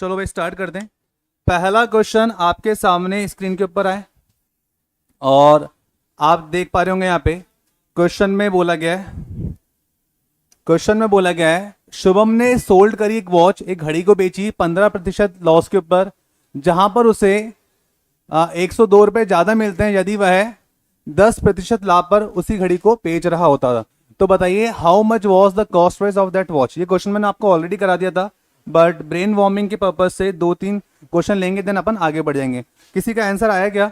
चलो भाई स्टार्ट करते हैं। पहला क्वेश्चन आपके सामने स्क्रीन के ऊपर आए और आप देख पा रहे होंगे यहाँ पे क्वेश्चन में बोला गया है शुभम ने सोल्ड करी एक वॉच, एक घड़ी को बेची 15% लॉस के ऊपर, जहां पर उसे 102 रुपए ज्यादा मिलते हैं यदि वह 10% लाभ पर उसी घड़ी को बेच रहा होता था। तो बताइए how much was the cost price of that watch. ये क्वेश्चन मैंने आपको ऑलरेडी करा दिया था, बट ब्रेन वार्मिंग के पर्पज से 2-3 क्वेश्चन लेंगे, देन अपन आगे बढ़ जाएंगे। किसी का आंसर आया क्या?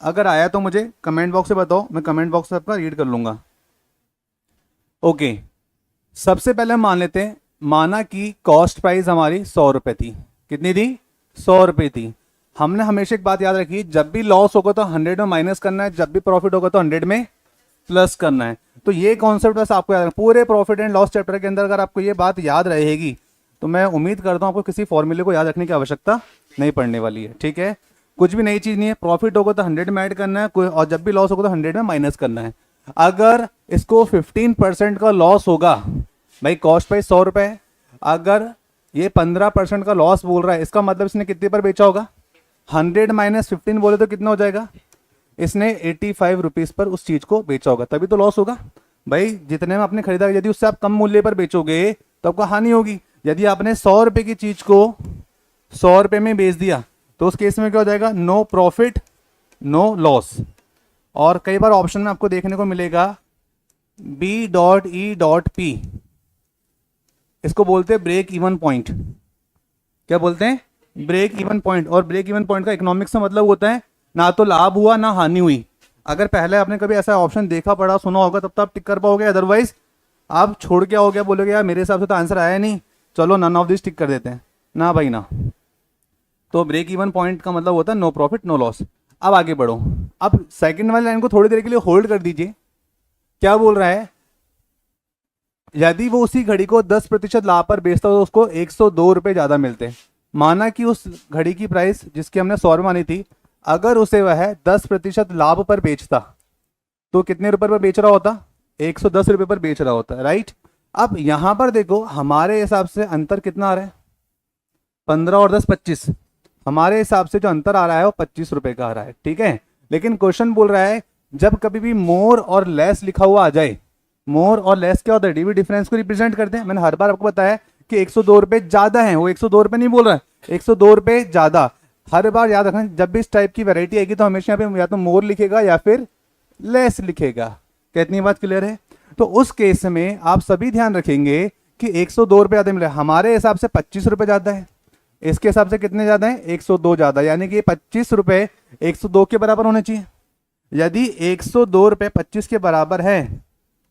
अगर आया तो मुझे कमेंट बॉक्स से बताओ, मैं कमेंट बॉक्स से आपका रीड कर लूंगा। ओके, सबसे पहले मान लेते हैं, माना कि कॉस्ट प्राइस हमारी 100 रुपए थी। कितनी थी? 100 रुपए थी। हमने हमेशा एक बात याद रखी, जब भी लॉस होगा तो 100 में माइनस करना है, जब भी प्रॉफिट होगा तो 100 में प्लस करना है। तो ये कॉन्सेप्ट बस आपको याद रखना, पूरे प्रॉफिट एंड लॉस चैप्टर के अंदर अगर आपको ये बात याद रहेगी तो मैं उम्मीद करता हूं आपको किसी फॉर्मूले को याद रखने की आवश्यकता नहीं पड़ने वाली है। ठीक है, कुछ भी नई चीज नहीं है। प्रॉफिट होगा तो 100 में ऐड करना है और जब भी लॉस होगा तो 100 में माइनस करना है। अगर इसको 15% का लॉस होगा, भाई कॉस्ट प्राइस 100 रुपए है, अगर ये 15% का लॉस बोल रहा है, इसका मतलब इसने कितने पर बेचा होगा? 100 माइनस 15 बोले तो कितना हो जाएगा? इसने 85 रुपीज पर उस चीज को बेचा होगा, तभी तो लॉस होगा। भाई जितने में आपने खरीदा, यदि उससे आप कम मूल्य पर बेचोगे तो आपको हानि होगी। यदि आपने 100 रुपए की चीज को 100 रुपए में बेच दिया तो उस केस में क्या हो जाएगा? No profit no loss. और कई बार ऑप्शन में आपको देखने को मिलेगा B.E.P, इसको बोलते हैं ब्रेक इवन पॉइंट। क्या बोलते हैं? Break even point. और ब्रेक इवन पॉइंट का इकोनॉमिक्स में मतलब होता है ना तो लाभ हुआ ना हानि हुई। अगर पहले आपने कभी ऐसा ऑप्शन देखा पढ़ा सुना होगा तब तो आप टिक कर पाओगे, अदरवाइज आप छोड़ के आओगे, बोलोगे यार मेरे हिसाब से तो आंसर आया नहीं, चलो नन ऑफ दिस टिक कर देते हैं। ना भाई ना। तो ब्रेक इवन पॉइंट का मतलब होता है नो प्रॉफिट नो लॉस। अब आगे बढ़ो। अब सेकंड वाली लाइन को थोड़ी देर के लिए होल्ड कर दीजिए। क्या बोल रहा है? यदि वो उसी घड़ी को 10% लाभ पर बेचता तो उसको 102 रुपए ज्यादा मिलते। माना कि उस घड़ी की प्राइस जिसकी हमने 100 रुपये मानी थी, अगर उसे वह 10% लाभ पर बेचता तो कितने रुपए पर बेच रहा होता? 110 रुपए पर बेच रहा होता, राइट। अब यहां पर देखो हमारे हिसाब से अंतर कितना आ रहा है? 15 और 10 25। हमारे हिसाब से जो अंतर आ रहा है वो 25 रुपए का आ रहा है, ठीक है। लेकिन क्वेश्चन बोल रहा है जब कभी भी मोर और लेस लिखा हुआ आ जाए, मोर और लेस क्या होता है? डीवी डिफरेंस को रिप्रेजेंट करते हैं। मैंने हर बार आपको बताया कि 102 रुपए ज्यादा है, वो 102 रुपए नहीं बोल रहा है, 102 रुपए ज्यादा। हर बार याद रखना, जब भी इस टाइप की वैरायटी आएगी तो हमेशा यहाँ पे या तो मोर लिखेगा या फिर लेस लिखेगा। कितनी बात क्लियर है? तो उस केस में आप सभी ध्यान रखेंगे कि 102 रुपए ज्यादा मिला। हमारे हिसाब से 25 रुपए ज्यादा है, इसके हिसाब से कितने ज्यादा है? 102 ज्यादा, यानी कि 25 रुपए 102 के बराबर होने चाहिए। यदि 102 रुपए 25 के बराबर है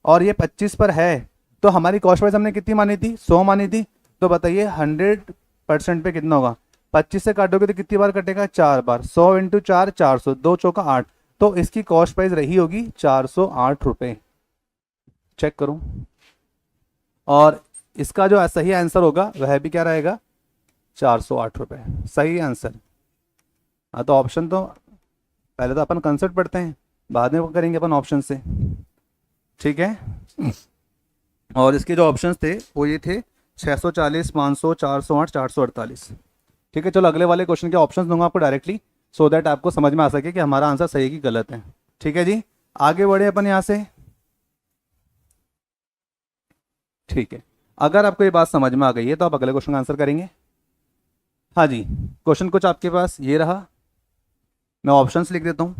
और ये 25 पर है तो हमारी कॉस्ट प्राइस हमने कितनी मानी थी? 100 मानी थी। तो बताइए 100% पे कितना होगा? 25 से काटोगे तो कितनी बार कटेगा? 4 बार। 100 इंटू 4 400, 2 चौका 8। तो इसकी कॉस्ट प्राइस रही होगी 408 रुपए। चेक करूं। और इसका जो सही आंसर होगा वह भी क्या रहेगा? 408 रुपए सही आंसर। हाँ, तो ऑप्शन तो पहले तो अपन कंसेप्ट पढ़ते हैं, बाद में करेंगे अपन ऑप्शन से, ठीक है। और इसके जो ऑप्शंस थे वो ये थे 640, 500, 408, 448। ठीक है, चलो अगले वाले क्वेश्चन के ऑप्शंस दूंगा आपको डायरेक्टली, सो दैट आपको समझ में आ सके कि हमारा आंसर सही है कि गलत है। ठीक है जी, आगे बढ़े अपन यहाँ से। ठीक है, अगर आपको ये बात समझ में आ गई है तो आप अगले क्वेश्चन का आंसर करेंगे। हाँ जी, क्वेश्चन कुछ आपके पास ये रहा, मैं ऑप्शंस लिख देता हूँ।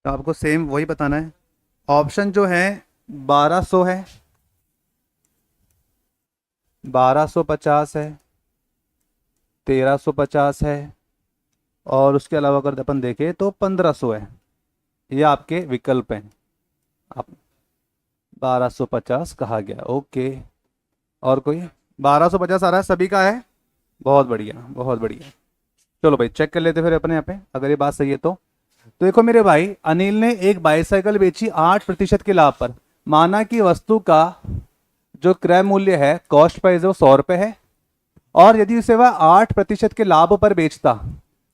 तो आपको सेम वही बताना है। ऑप्शन जो है 1200 है, 1250 है, 1350 है, और उसके अलावा अगर अपन देखें तो 1500 है। ये आपके विकल्प हैं। आप 1250 कहा गया, ओके। और कोई? 1250 आ रहा है, सभी का है? बहुत बढ़िया बहुत बढ़िया। चलो भाई चेक कर लेते फिर अपने यहाँ पे, अगर ये बात सही है तो। देखो मेरे भाई, अनिल ने एक बाईसाइकिल बेची 8% के लाभ पर। माना कि वस्तु का जो क्रय मूल्य है, कॉस्ट प्राइस है, वो 100 रुपए है और यदि उसे वह 8% के लाभ पर बेचता,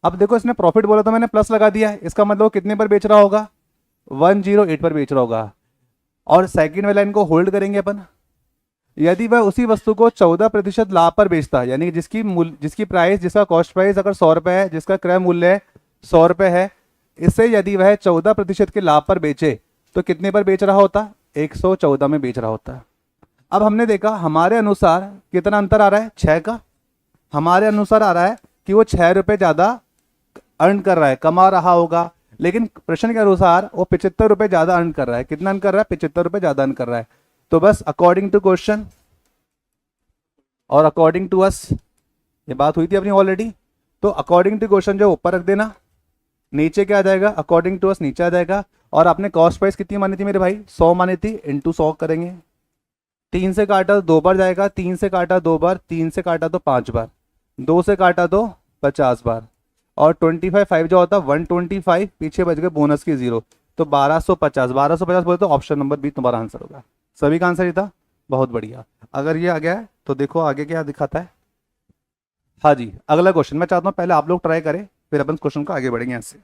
अब देखो इसने प्रॉफिट बोला तो मैंने प्लस लगा दिया, इसका मतलब वो कितने पर बेच रहा होगा, 108 पर बेच रहा होगा। और सेकंड वाला इनको होल्ड करेंगे अपन। यदि वह उसी वस्तु को 14% लाभ पर बेचता, यानी कि जिसकी प्राइस, जिसका कॉस्ट प्राइस अगर 100 रुपये है, जिसका क्रय मूल्य 100 रुपये है, इससे यदि वह 14% के लाभ पर बेचे तो कितने पर बेच रहा होता, 114 में बेच रहा होता। अब हमने देखा हमारे अनुसार कितना अंतर आ रहा है, 6 का। हमारे अनुसार आ रहा है कि वो 6 रुपये ज़्यादा अर्न कर रहा है, कमा रहा होगा, लेकिन प्रश्न के अनुसार वो 75 रुपये ज़्यादा अर्न कर रहा है। कितना अर्न कर रहा है, 75 रुपये ज़्यादा अर्न कर रहा है। तो बस अकॉर्डिंग टू क्वेश्चन और अकॉर्डिंग टू अस, ये बात हुई थी अपनी ऑलरेडी, तो अकॉर्डिंग टू क्वेश्चन जो ऊपर रख देना, नीचे क्या आ जाएगा, अकॉर्डिंग टू अस नीचे आ जाएगा। और आपने कॉस्ट प्राइस कितनी मानी थी मेरे भाई, 100 मानी थी, इंटू 100 करेंगे। 3 से काटा तो 2 बार जाएगा, 3 से काटा 2 बार, 3 से काटा तो 5 बार, 2 से काटा तो 50 बार, और 25 5 जो होता 125, पीछे बच गए बोनस की 0, तो 1250 बोले तो ऑप्शन नंबर बी तुम्हारा आंसर होगा। सभी का आंसर ही था, बहुत बढ़िया। अगर ये आ गया है तो देखो आगे क्या दिखाता है। हाँ जी, अगला क्वेश्चन मैं चाहता हूँ पहले आप लोग ट्राई करें, फिर अपन क्वेश्चन को आगे बढ़ेंगे ऐसे।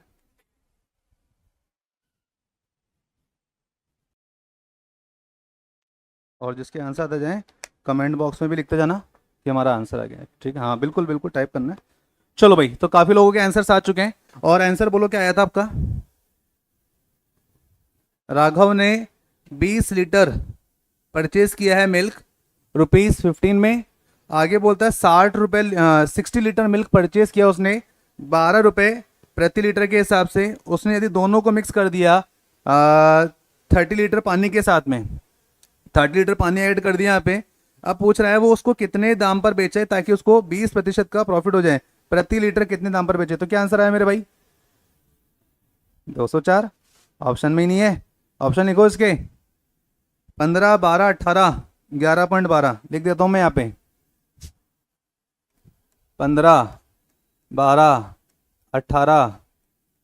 और जिसके आंसर आते जाएं कमेंट बॉक्स में भी लिखते जाना कि हमारा आंसर आ गया है, ठीक है। हाँ बिल्कुल बिल्कुल टाइप करना है। चलो भाई, तो काफी लोगों के आंसर्स आ चुके हैं। और आंसर बोलो क्या आया था आपका, राघव ने 20 लीटर परचेज किया है मिल्क ₹15 में। आगे बोलता है 60 लीटर मिल्क परचेज किया उसने 12 रुपये प्रति लीटर के हिसाब से। उसने यदि दोनों को मिक्स कर दिया 30 लीटर पानी के साथ में, 30 लीटर पानी ऐड कर दिया यहाँ पे। अब पूछ रहा है वो उसको कितने दाम पर बेचे ताकि उसको 20% का प्रॉफिट हो जाए, प्रति लीटर कितने दाम पर बेचे। तो क्या आंसर आया मेरे भाई, 204। ऑप्शन में ही नहीं है, ऑप्शन लिखो इसके 15, 12, 18, 11.12 लिख देता हूं मैं यहाँ पे। 15, 12, 18,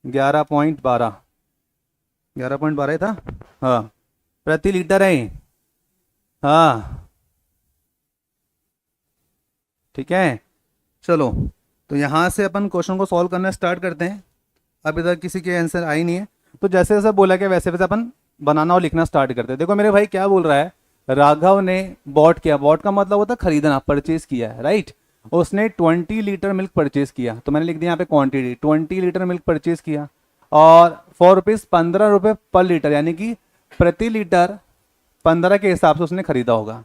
11.12, 11.12 ही था, हाँ प्रति लीटर है। हाँ ठीक है, चलो तो यहाँ से अपन क्वेश्चन को सॉल्व करना स्टार्ट करते हैं। अभी तक किसी के आंसर आई नहीं है, तो जैसे जैसे बोला कि वैसे वैसे अपन बनाना और लिखना स्टार्ट करते हैं। देखो मेरे भाई क्या बोल रहा है, राघव ने बॉट किया, बॉट का मतलब होता है खरीदना, परचेज किया है, राइट। उसने 20 लीटर मिल्क परचेज किया, तो मैंने लिख दिया यहाँ पे क्वांटिटी, 20 लीटर मिल्क परचेज किया, और ₹4 15 रुपये पर लीटर, यानी कि प्रति लीटर 15 के हिसाब से उसने खरीदा होगा,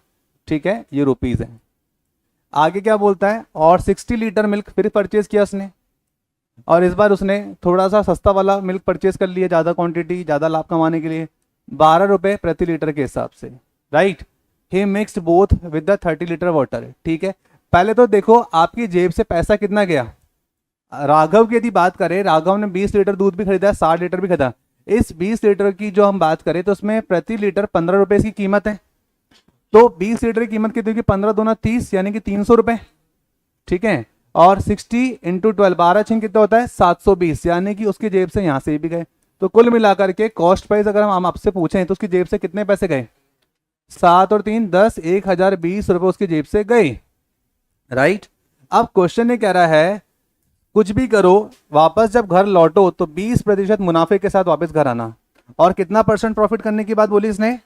ठीक है, ये रुपीज़ है। आगे क्या बोलता है, और 60 लीटर मिल्क फिर परचेज किया उसने, और इस बार उसने थोड़ा सा सस्ता वाला मिल्क परचेज कर लिया, ज़्यादा क्वांटिटी, ज़्यादा लाभ कमाने के लिए, 12 रुपये प्रति लीटर के हिसाब से, right. He mixed both with the 30 litre water, ठीक है। पहले तो देखो आपकी जेब से पैसा कितना गया। राघव की यदि बात करें, राघव ने 20 लीटर दूध भी खरीदा, 60 लीटर भी खरीदा। इस 20 लीटर की जो हम बात करें तो उसमें प्रति लीटर 15 रुपये की कीमत है। तो 20 लीटर की कीमत कितनी होगी, 15 दूना 30, यानी कि 300 रुपये, ठीक है। और 60 × 12, 12 6 कितना होता है, 720, यानी कि उसकी जेब से यहाँ से भी गए। तो कुल मिलाकर के कॉस्ट प्राइस अगर हम आपसे पूछें तो उसकी जेब से कितने पैसे गए, 7 और 3 10, 1020 रुपये उसकी जेब से गए, राइट। अब क्वेश्चन ये कह रहा है कुछ भी करो, वापस जब घर लौटो तो 20% मुनाफे के साथ वापस घर आना। और कितना परसेंट प्रॉफिट करने की बात बोली इसने,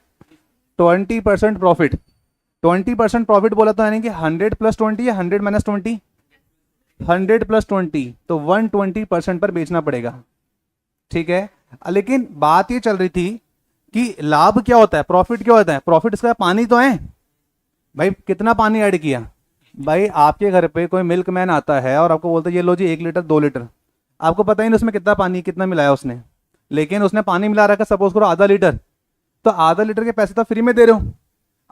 20% प्रॉफिट। 20% प्रॉफिट बोला तो यानी कि 100 + 20 या 100 - 20, 100 + 20, तो 120% पर बेचना पड़ेगा, ठीक है। लेकिन बात ये चल रही थी कि लाभ क्या होता है, प्रॉफिट क्या होता है। प्रॉफिट इसका पानी तो है भाई, कितना पानी ऐड किया। भाई आपके घर पे कोई मिल्क मैन आता है और आपको बोलता है ये लो जी 1 लीटर 2 लीटर, आपको पता ही नहीं उसमें कितना पानी कितना मिलाया उसने, लेकिन उसने पानी मिला रखा सपोज करो आधा लीटर, तो आधा लीटर के पैसे तो फ्री में दे रहे हो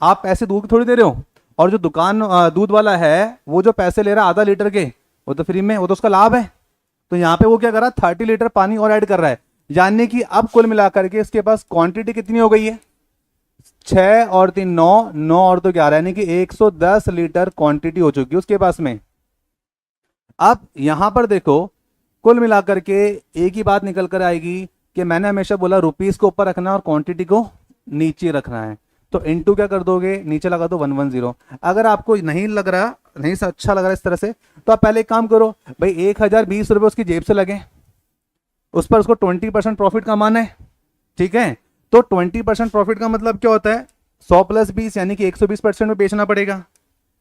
आप, पैसे दूध थोड़ी दे रहे हो। और जो दुकान दूध वाला है वो जो पैसे ले रहा है आधा लीटर के, वो तो फ्री में, वो तो उसका लाभ है। तो यहाँ पे वो क्या कर रहा है, 30 लीटर पानी और ऐड कर रहा है, यानी कि अब कुल मिलाकर के इसके पास क्वांटिटी कितनी हो गई है, 6 और 3 9, 9 और 2 11, यानी कि 110 लीटर क्वांटिटी हो चुकी है उसके पास में। अब यहां पर देखो कुल मिलाकर के एक ही बात निकल कर आएगी कि मैंने हमेशा बोला रुपीस को ऊपर रखना है और क्वांटिटी को नीचे रखना है। तो इनटू क्या कर दोगे, नीचे लगा दो 110। अगर आपको नहीं लग रहा नहीं अच्छा लग रहा है इस तरह से, तो आप पहले एक काम करो भाई, 1020 रुपये उसकी जेब से लगे, उस पर उसको 20% प्रॉफिट कमाना है, ठीक है। तो 20% प्रॉफिट का मतलब क्या होता है, 100 + 20 यानी कि 120% में बेचना पड़ेगा।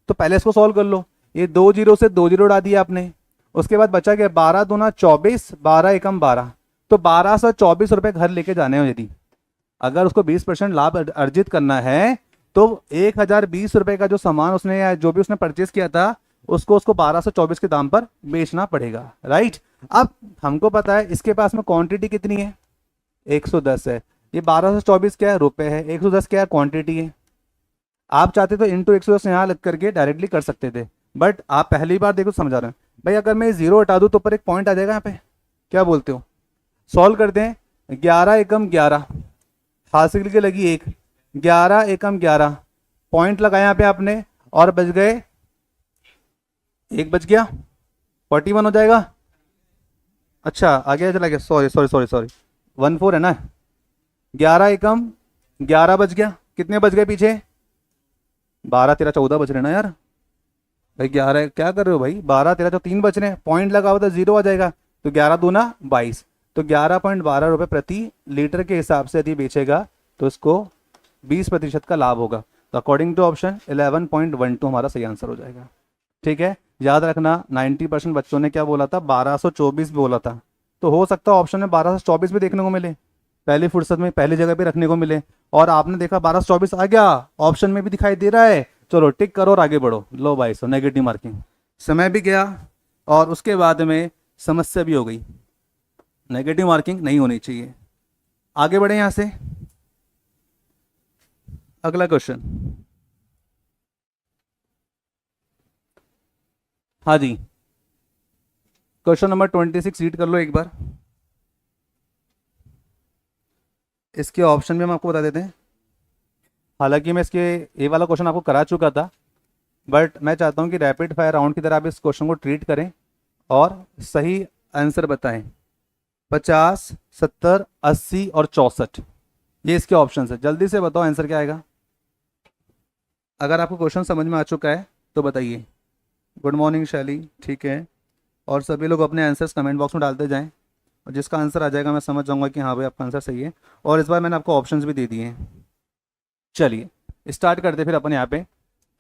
तो पहले इसको सॉल्व कर लो, ये 2 जीरो से 2 जीरो उड़ा दिया आपने, उसके बाद बचा गया 12 दूना 24, 12 एकम 12, तो 1224 रुपये घर लेके जाने हो। यदि अगर उसको 20% लाभ अर्जित करना है तो 1020 रुपये का जो सामान उसने या जो भी उसने परचेज किया था उसको 1224 के दाम पर बेचना पड़ेगा, राइट। अब हमको पता है इसके पास में क्वांटिटी कितनी है, 110 है, ये 1224 क्या है, रुपए है, 110 क्या है, क्वांटिटी है। आप चाहते तो इंटू 110 यहाँ लग करके डायरेक्टली कर सकते थे, बट आप पहली बार देखो समझा रहे हैं भाई। अगर मैं 0 हटा दूँ तो ऊपर एक पॉइंट आ जाएगा यहाँ पे, क्या बोलते हो, सॉल्व करते हैं। 11 एकम 11, हासिल की लगी 1, 11 एकम 11, पॉइंट लगाया यहाँ पे आपने, और बच गए, एक बच गया, 41 हो जाएगा। अच्छा आ गया, चला गया, सॉरी सॉरी सॉरी सॉरी, 14 है ना। 11 एकम 11 बच गया, कितने बच गए पीछे, 12 13 14 बच रहे ना यार भाई। 11 क्या कर रहे हो भाई, 12 13 3 बच रहे हैं, पॉइंट लगा हुआ था 0 आ जाएगा, तो 11 दूना 22, तो 11.12 रुपये प्रति लीटर के हिसाब से यदि बेचेगा तो इसको 20% का लाभ होगा। तो अकॉर्डिंग टू ऑप्शन 11.12 हमारा सही आंसर हो जाएगा, ठीक है। याद रखना 90% बच्चों ने क्या बोला था, 1224 बोला था, तो हो सकता है ऑप्शन में 1224 भी देखने को मिले, पहली फुर्सत में पहली जगह पे रखने को मिले, और आपने देखा 1224 आ गया, ऑप्शन में भी दिखाई दे रहा है, चलो टिक करो और आगे बढ़ो। लो भाई सो नेगेटिव मार्किंग, समय भी गया और उसके बाद में समस्या भी हो गई, नेगेटिव मार्किंग नहीं होनी चाहिए। आगे बढ़े यहां से, अगला क्वेश्चन। हाँ जी, क्वेश्चन नंबर 26 रीड कर लो एक बार, इसके ऑप्शन भी हम आपको बता देते हैं। हालांकि मैं इसके ये वाला क्वेश्चन आपको करा चुका था, बट मैं चाहता हूं कि रैपिड फायर राउंड की तरह आप इस क्वेश्चन को ट्रीट करें और सही आंसर बताएं। 50, 70, 80 और 64, ये इसके ऑप्शन है। जल्दी से बताओ आंसर क्या आएगा। अगर आपको क्वेश्चन समझ में आ चुका है तो बताइए। गुड मॉर्निंग शैली, ठीक है। और सभी लोग अपने आंसर्स कमेंट बॉक्स में डालते जाएं, और जिसका आंसर आ जाएगा मैं समझ जाऊंगा कि हाँ भाई आपका आंसर सही है। और इस बार मैंने आपको ऑप्शंस भी दे दिए हैं। चलिए स्टार्ट करते फिर अपन यहाँ पे।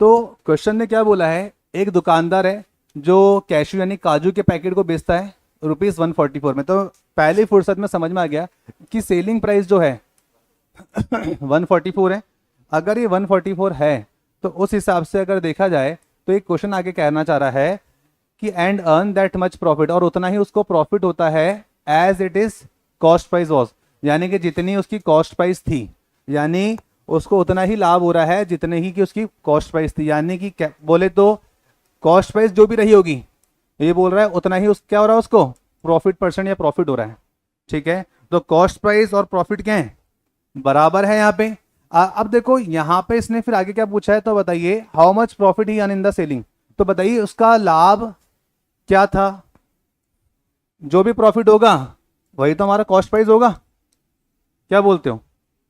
तो क्वेश्चन ने क्या बोला है, एक दुकानदार है जो कैशू यानी काजू के पैकेट को बेचता है ₹144 में। तो पहली फुर्सत में समझ में आ गया कि सेलिंग प्राइस जो है 144 है। अगर ये 144 है तो उस हिसाब से अगर देखा जाए तो एक क्वेश्चन आगे कहना चाह रहा है कि and earn that much profit, और उतना ही उसको प्रॉफिट होता है as it is cost price was, यानी कि जितनी उसकी कॉस्ट प्राइस थी, यानी उसको उतना ही लाभ हो रहा है जितने ही की उसकी कॉस्ट प्राइस थी। यानी कि बोले तो कॉस्ट प्राइस जो भी रही होगी, ये बोल रहा है उतना ही क्या हो रहा है, उसको प्रॉफिट परसेंट या प्रॉफिट हो रहा है, ठीक है। तो कॉस्ट प्राइस और प्रॉफिट क्या है, बराबर है यहाँ पे। अब देखो यहाँ पे इसने फिर आगे क्या पूछा है, तो बताइए how much profit he in the selling. तो बताइए उसका लाभ क्या था, जो भी प्रॉफिट होगा वही तो हमारा कॉस्ट प्राइस होगा। क्या बोलते हो,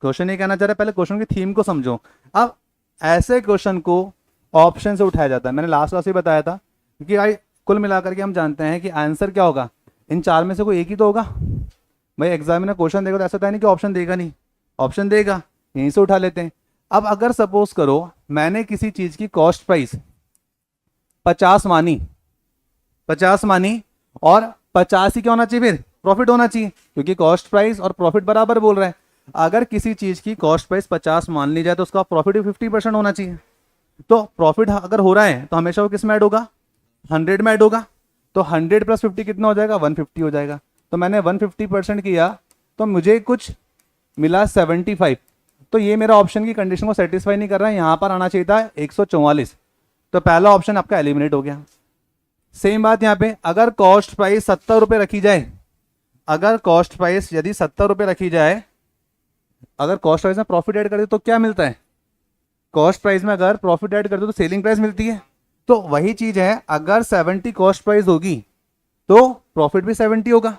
क्वेश्चन ये कहना चाह रहा है, पहले क्वेश्चन की थीम को समझो। अब ऐसे क्वेश्चन को ऑप्शन से उठाया जाता है, मैंने लास्ट क्लास में बताया था, क्योंकि भाई कुल मिलाकर के हम जानते हैं कि आंसर क्या होगा, इन चार में से कोई एक ही तो होगा। भाई एग्जामिनर क्वेश्चन देगा तो ऐसा था नहीं कि ऑप्शन देगा नहीं, ऑप्शन देगा, यहीं से उठा लेते हैं। अब अगर सपोज करो मैंने किसी चीज की कॉस्ट प्राइस 50 मानी, 50 मानी, और 50 ही क्या होना चाहिए, फिर प्रॉफिट होना चाहिए, क्योंकि कॉस्ट प्राइस और प्रॉफिट बराबर बोल रहा है। अगर किसी चीज की कॉस्ट प्राइस 50 मान ली जाए तो उसका प्रॉफिट भी 50% होना चाहिए। तो प्रॉफिट अगर हो रहा है तो हमेशा वो किस में ऐड होगा, 100 में ऐड होगा। तो 100 + 50 कितना हो जाएगा, 150 हो जाएगा। तो मैंने 150% किया तो मुझे कुछ मिला 75। तो ये मेरा ऑप्शन की कंडीशन को सेटिस्फाई नहीं कर रहा है, यहाँ पर आना चाहिए था 144। तो पहला ऑप्शन आपका एलिमिनेट हो गया। सेम बात यहाँ पे, अगर कॉस्ट प्राइस 70 रुपये रखी जाए, अगर कॉस्ट प्राइस यदि 70 रुपये रखी जाए, अगर कॉस्ट प्राइस में प्रॉफिट ऐड कर दे तो क्या मिलता है, कॉस्ट प्राइस में अगर प्रॉफिट ऐड कर दो तो सेलिंग प्राइस मिलती है। तो वही चीज है, अगर 70 कॉस्ट प्राइस होगी तो प्रॉफिट भी 70 होगा,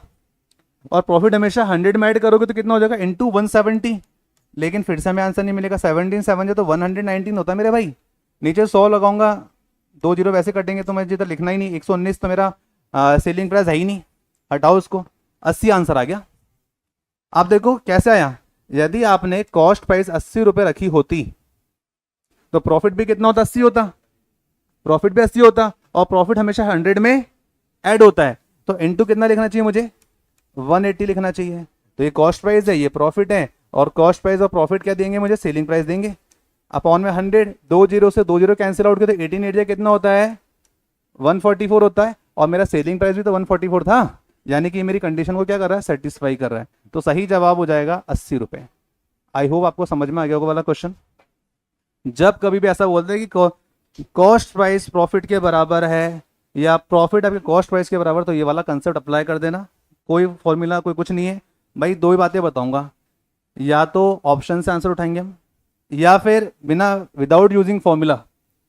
और प्रॉफिट हमेशा 100 में ऐड करोगे तो कितना हो जाएगा, इंटू 170। लेकिन फिर से हमें आंसर नहीं मिलेगा, 17 7 जो तो 119 होता है मेरे भाई। नीचे 100 लगाऊंगा दो जीरो वैसे कटेंगे तो मुझे तो लिखना ही नहीं, 119 तो मेरा सेलिंग प्राइस है ही नहीं, हटाओ उसको, 80 आंसर आ गया। आप देखो कैसे आया, यदि आपने कॉस्ट प्राइस 80 रुपए रखी होती तो प्रॉफिट भी कितना होता, 80 होता, प्रॉफिट भी 80 होता, और प्रॉफिट हमेशा 100 में ऐड होता है, तो इनटू कितना लिखना चाहिए मुझे, 180 लिखना चाहिए। तो ये कॉस्ट प्राइस है, ये प्रॉफिट है, और कॉस्ट प्राइस और प्रॉफिट क्या देंगे मुझे, सेलिंग प्राइस देंगे, अपॉन में 100, दो जीरो से दो जीरो कैंसिल आउट किया तो 18 कितना होता है, 144 होता है, और मेरा सेलिंग प्राइस भी तो 144 था, यानी कि मेरी कंडीशन को क्या कर रहा है, सेटिस्फाई कर रहा है। तो सही जवाब हो जाएगा 80 रुपए। आई होप आपको समझ में आ गया होगा वाला क्वेश्चन। जब कभी भी ऐसा बोलते हैं कि कॉस्ट प्राइस प्रॉफिट के बराबर है या प्रॉफिट आपके कॉस्ट प्राइस के बराबर, तो ये वाला कंसेप्ट अप्लाई कर देना, कोई फॉर्मूला कोई कुछ नहीं है भाई, दो ही बातें बताऊंगा, या तो ऑप्शन से आंसर उठाएंगे हम, या फिर बिना विदाउट यूजिंग फॉर्मूला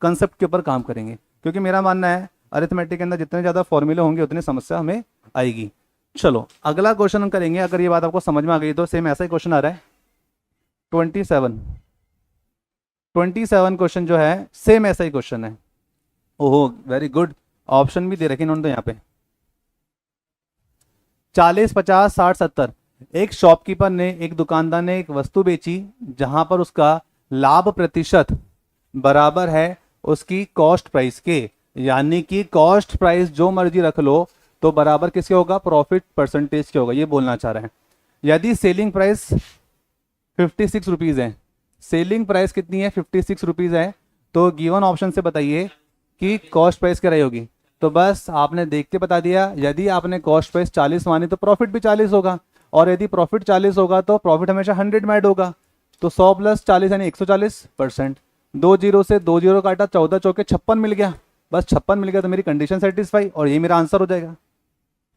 कंसेप्ट के ऊपर काम करेंगे, क्योंकि मेरा मानना है अरिथमेटिक के अंदर जितने ज़्यादा फॉर्मूले होंगे उतनी समस्या हमें आएगी। चलो अगला क्वेश्चन हम करेंगे, अगर ये बात आपको समझ में आ गई तो सेम ऐसा ही क्वेश्चन आ रहा है 27 क्वेश्चन जो है सेम ऐसा ही क्वेश्चन है। ओहो वेरी गुड, ऑप्शन भी दे रखे इन्होंने तो यहाँ पे 40, 50, 60, 70। एक शॉपकीपर ने, एक दुकानदार ने एक वस्तु बेची जहां पर उसका लाभ प्रतिशत बराबर है उसकी कॉस्ट प्राइस के, यानी कि कॉस्ट प्राइस जो मर्जी रख लो तो बराबर किसके होगा, प्रॉफिट परसेंटेज के होगा, ये बोलना चाह रहे हैं। यदि सेलिंग प्राइस 56 रुपीज़ है, सेलिंग प्राइस कितनी है, 56 रुपीज़ है, तो गिवन ऑप्शन से बताइए कि कॉस्ट प्राइस क्या रही होगी। तो बस आपने देख के बता दिया, यदि आपने कॉस्ट प्राइस 40 मानी तो प्रॉफिट भी 40 होगा, और यदि प्रॉफिट 40 होगा तो प्रॉफिट हमेशा 100 में ऐड होगा, तो 100 प्लस 40 यानी 140%। दो जीरो से दो जीरो काटा, 14 चौके 56 मिल गया, बस 56 मिल गया तो मेरी कंडीशन सेटिस्फाई, और ये मेरा आंसर हो जाएगा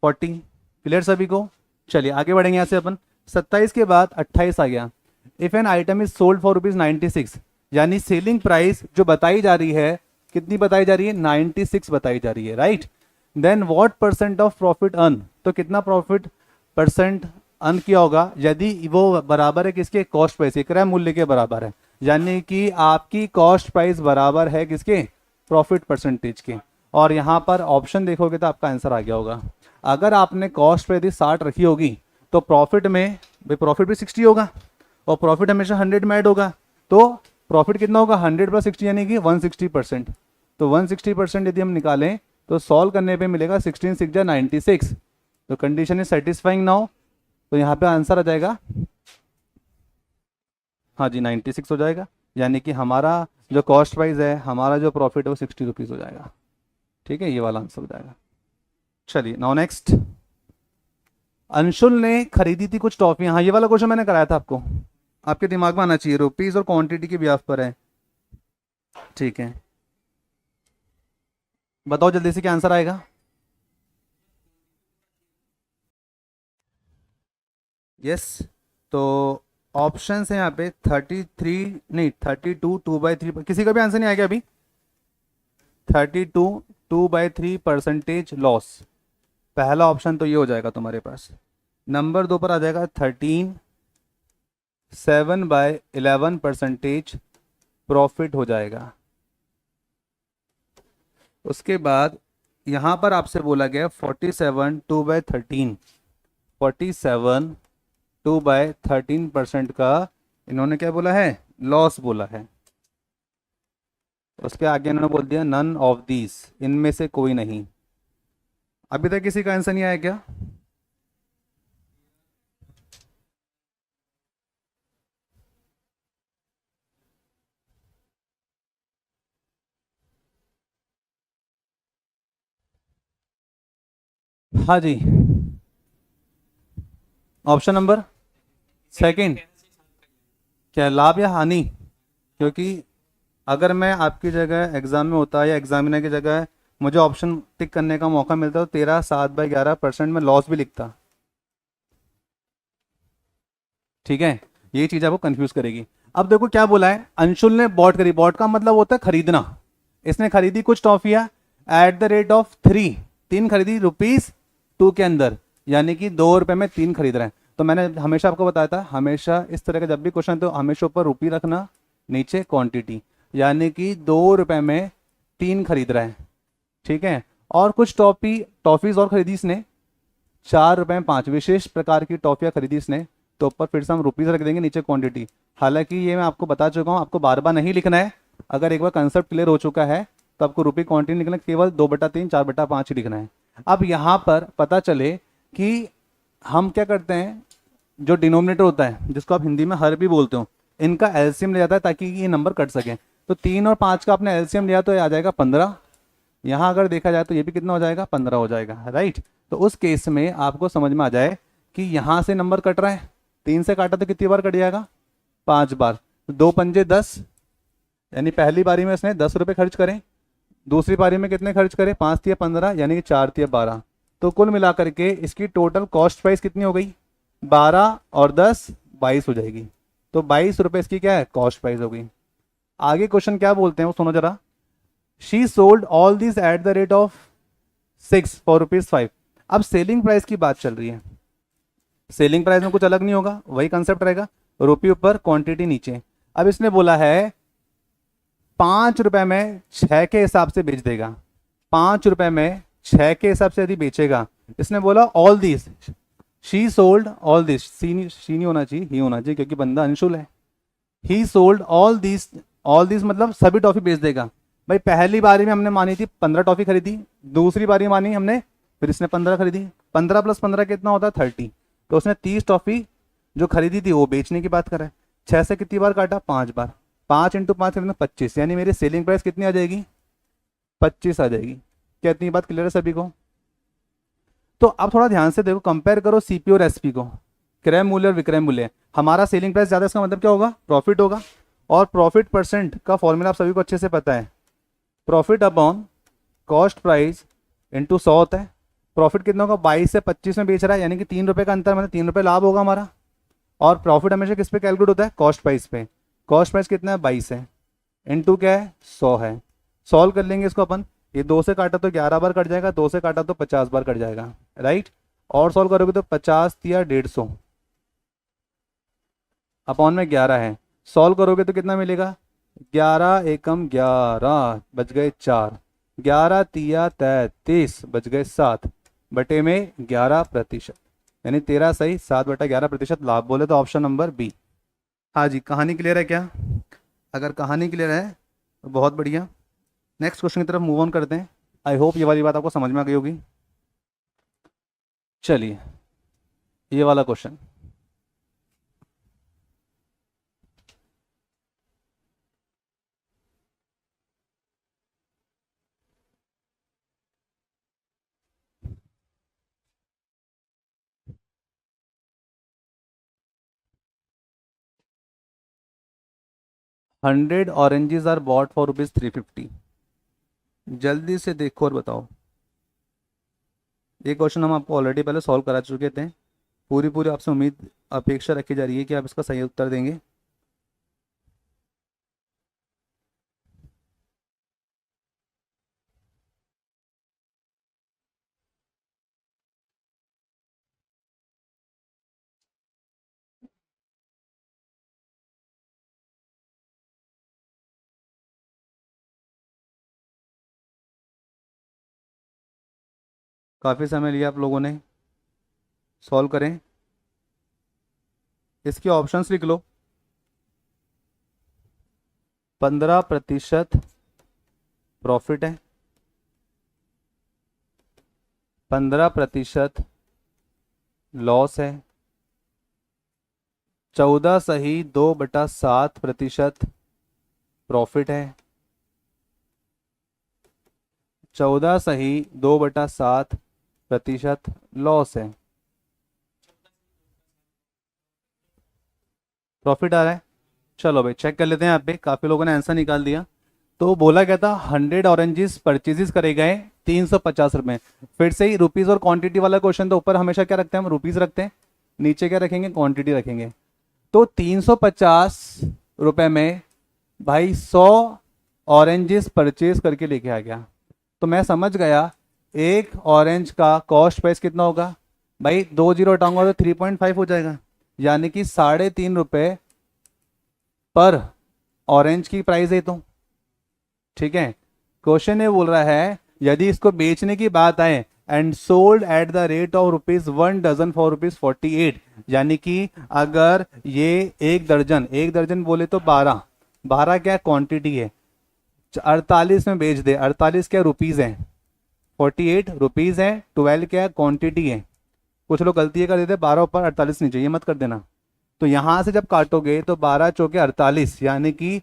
40। क्लियर सभी को। चलिए आगे बढ़ेंगे यहाँ से अपन। 27 के बाद 28 आ गया। If an item is sold for ₹96, यानी सेलिंग प्राइस जो बताई जा रही है कितनी बताई जा रही है, 96 बताई जा रही है, right. Then what percent of profit earn, तो कितना प्रॉफिट परसेंट अर्न किया होगा यदि वो बराबर है किसके, कॉस्ट प्राइस के, क्रय मूल्य के बराबर है, यानी कि आपकी कॉस्ट प्राइस बराबर है किसके, प्रॉफिट परसेंटेज के। और यहाँ पर ऑप्शन देखोगे तो आपका आंसर आ गया होगा। अगर आपने कॉस्ट प्राइस 60 रखी होगी तो प्रॉफिट में प्रॉफिट भी 60 होगा, और प्रॉफिट हमेशा 100 में ऐड होगा, तो प्रॉफिट कितना होगा, 100 + 60 यानी कि 160%। तो 160% यदि हम निकालें तो सॉल्व करने पे मिलेगा 16 6 जा 96, तो कंडीशन इज सेटिस्फाइंग नाउ, तो यहाँ पे आंसर आ जाएगा, हाँ जी 96 हो जाएगा, यानी कि हमारा जो कॉस्ट प्राइस है, हमारा जो प्रॉफिट है वो 60 रुपीज़ हो जाएगा। ठीक है, ये वाला आंसर हो जाएगा। चलिए नाउ नेक्स्ट, अंशुल ने खरीदी थी कुछ टॉफियां। हाँ ये वाला क्वेश्चन मैंने कराया था आपको, आपके दिमाग में आना चाहिए, रुपीज और क्वांटिटी के ब्याज पर है। ठीक है, बताओ जल्दी से क्या आंसर आएगा। यस, तो ऑप्शन है यहाँ पे 33 नहीं 32 2/3, किसी का भी आंसर नहीं आएगा अभी। 32 2/3% लॉस, पहला ऑप्शन तो ये हो जाएगा तुम्हारे पास। नंबर 2 पर आ जाएगा 13 7/11% प्रॉफिट हो जाएगा। उसके बाद यहाँ पर आपसे बोला गया 47 2/13, 47 2/13% का इन्होंने क्या बोला है, लॉस बोला है। उसके आगे इन्होंने बोल दिया नन ऑफ दीज, इनमें से कोई नहीं। अभी तक किसी का आंसर नहीं आया क्या। हाँ जी, ऑप्शन नंबर सेकंड, क्या लाभ या हानि, क्योंकि अगर मैं आपकी जगह एग्जाम में होता या एग्जामिनर की जगह मुझे ऑप्शन टिक करने का मौका मिलता तो 13 7/11% में लॉस भी लिखता। ठीक है, ये चीज आपको कंफ्यूज करेगी। अब देखो क्या बोला है, अंशुल ने बॉट करी, बॉट का मतलब होता है खरीदना। इसने खरीदी कुछ टॉफियां एट द रेट ऑफ 3, 3 खरीदी ₹2 के अंदर, यानी कि ₹2 में 3 खरीद रहे हैं। तो मैंने हमेशा आपको बताया था, हमेशा इस तरह का जब भी क्वेश्चन तो हमेशा ऊपर रुपये रखना, नीचे क्वांटिटी, यानी कि ₹2 में 3 खरीद रहा है, ठीक है। और कुछ टॉफीज और खरीदी इसने, 4 रुपए में 5 विशेष प्रकार की टॉफियाँ खरीदी इसने, तो ऊपर फिर से हम रुपीज़ रख देंगे, नीचे क्वांटिटी। हालांकि ये मैं आपको बता चुका हूँ, आपको बार बार नहीं लिखना है। अगर एक बार कंसेप्ट क्लियर हो चुका है तो आपको रुपये क्वांटिटी लिखना है, केवल 2/3 4/5 ही लिखना है। अब यहाँ पर पता चले कि हम क्या करते हैं, जो डिनोमिनेटर होता है जिसको आप हिंदी में हर भी बोलते हो, इनका एलसीएम ले जाता है ताकि ये नंबर कट सके। तो 3 और 5 का आपने एलसीएम लिया तो ये आ जाएगा 15। यहाँ अगर देखा जाए तो ये भी कितना हो जाएगा, 15 हो जाएगा, राइट। तो उस केस में आपको समझ में आ जाए कि यहाँ से नंबर कट रहा है, 3 से काटा तो कितनी बार कट जाएगा, 5 बार। 2 पंजे 10, यानी पहली बारी में इसने 10 रुपये खर्च करें, दूसरी बारी में कितने खर्च करें, 5 तिया 15, यानी कि 4 तिया 12। तो कुल मिलाकर के इसकी टोटल कॉस्ट प्राइस कितनी हो गई, 12 और 10 22 हो जाएगी। तो 22 रुपये इसकी क्या है, कॉस्ट प्राइस हो गई। आगे क्वेश्चन क्या बोलते हैं वो सुनो जरा। She sold all this eight the rate of 6 for ₹5। अब सेलिंग प्राइस की बात चल रही है, सेलिंग प्राइस में कुछ अलग नहीं होगा, वही कंसेप्ट रहेगा, रुपये ऊपर क्वांटिटी नीचे। अब इसने बोला है 5 रुपए में 6 के हिसाब से बेच देगा, 5 रुपए में 6 के हिसाब से यदि बेचेगा। इसने बोला all this, she sold all this, she नहीं होना चाहिए, ही होना चाहिए क्योंकि बंदा अंशुल है। ही सोल्ड ऑल दिस मतलब सभी टॉफी बेच देगा। भाई पहली बारी में हमने मानी थी 15 टॉफी खरीदी, दूसरी बारी मानी हमने, फिर इसने 15 खरीदी, 15 + 15 कितना होता है 30। तो उसने 30 टॉफी जो खरीदी थी वो बेचने की बात कर रहा है। 6 से कितनी बार काटा, 5 बार, 5 × 5 कितना 25, यानी मेरी सेलिंग प्राइस कितनी आ जाएगी, 25 आ जाएगी। क्या इतनी बात क्लियर है सभी को? तो अब थोड़ा ध्यान से देखो, कंपेयर करो सीपी और एसपी को, क्रय मूल्य और विक्रय मूल्य। हमारा सेलिंग प्राइस ज़्यादा, इसका मतलब क्या होगा, प्रॉफिट होगा। और प्रॉफिट परसेंट का फॉर्मूला आप सभी को अच्छे से पता है, profit upon cost price into 100 होता है। प्रॉफिट कितना होगा, 22 से 25 में बेच रहा है, यानी कि 3 रुपये का अंतर, मतलब 3 रुपये लाभ होगा हमारा। और प्रॉफिट हमेशा किस पे कैलकुलेट होता है, कॉस्ट प्राइस पे। कॉस्ट प्राइस कितना है, 22 है, इंटू क्या है, 100 है। सॉल्व कर लेंगे इसको अपन, ये 2 से काटा तो 11 बार कट जाएगा, 2 से काटा तो 50 बार कट जाएगा, राइट। और सॉल्व करोगे तो 50 या 150 अपॉन में 11 है। सॉल्व करोगे तो कितना मिलेगा, 11 एकम 11 बच गए 4, 11 तिया 33 बच गए 7, बटे में 11%, यानी 13 सही, 7/11% लाभ। बोले तो ऑप्शन नंबर बी। हाँ जी, कहानी क्लियर है क्या? अगर कहानी क्लियर है तो बहुत बढ़िया। नेक्स्ट क्वेश्चन की तरफ मूव ऑन करते हैं। आई होप ये वाली बात आपको समझ में आ गई होगी। चलिए ये वाला question, $100 oranges are bought for ₹350। जल्दी से देखो और बताओ। ये क्वेश्चन हम आपको ऑलरेडी पहले सॉल्व करा चुके थे। पूरी पूरी आपसे उम्मीद अपेक्षा रखी जा रही है कि आप इसका सही उत्तर देंगे। काफ़ी समय लिया आप लोगों ने, सॉल्व करें। इसके ऑप्शंस लिख लो। 15% प्रॉफिट है, 15% लॉस है, 14 सही 2/7% प्रॉफिट है, 14 सही 2/7% लॉस है। प्रॉफिट आ रहा है, चलो भाई चेक कर लेते हैं। यहाँ पे काफ़ी लोगों ने आंसर निकाल दिया। तो बोला क्या था, 100 ऑरेंजेस परचेजेस करे गए 350 रुपये। फिर से ही रुपीज़ और क्वांटिटी वाला क्वेश्चन, तो ऊपर हमेशा क्या रखते हैं हम, रुपीज़ रखते हैं, नीचे क्या रखेंगे, क्वांटिटी रखेंगे। तो 350 रुपये में भाई 100 ऑरेंजेस परचेज करके लेके आ गया। तो मैं समझ गया एक ऑरेंज का कॉस्ट प्राइस कितना होगा भाई, 2 जीरो हटाऊंगा तो 3.5 हो जाएगा, यानी कि 3.5 पर ऑरेंज की प्राइस है। तो ठीक है, क्वेश्चन ये बोल रहा है यदि इसको बेचने की बात आए and sold at the rate of rupees 1 dozen for rupees 48, यानी कि अगर ये एक दर्जन बोले तो 12, 12 क्या क्वांटिटी है, 48 में बेच दे, 48 क्या रुपीज है, 48 रुपीज है, 12 क्या क्वांटिटी है। कुछ लोग गलती कर देते 12 ऊपर 48 नीचे, ये मत कर देना। तो यहां से जब काटोगे तो 12 चौके 48, यानी कि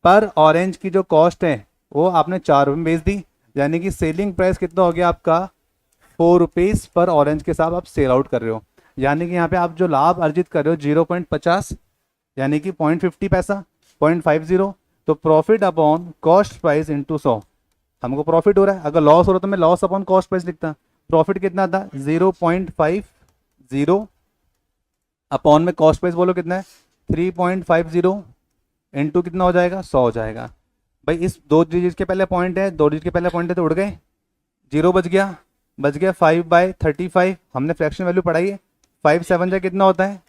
पर ऑरेंज की जो कॉस्ट है वो आपने 4 रुपये में बेच दी, यानी कि सेलिंग प्राइस कितना हो गया आपका 4 रुपीज पर ऑरेंज के साथ आप सेल आउट कर रहे हो, यानी कि यहाँ पे आप जो लाभ अर्जित कर रहे हो 0.50 यानी कि 0.50 पैसा 0.50। तो profit upon cost price into 100, हमको प्रॉफिट हो रहा है। अगर लॉस हो रहा तो मैं लॉस अपॉन कॉस्ट प्राइस लिखता। प्रॉफिट कितना था 0.50 अपॉन में कॉस्ट प्राइस बोलो कितना है 3.50 इंटू कितना हो जाएगा 100 हो जाएगा। भाई इस दो डिजिट के पहले पॉइंट है, दो डिजिट के पहले पॉइंट है तो उड़ गए, 0 बच गया 5/35। हमने फ्रैक्शन वैल्यू पढ़ाई है, 5 7 जा कितना होता है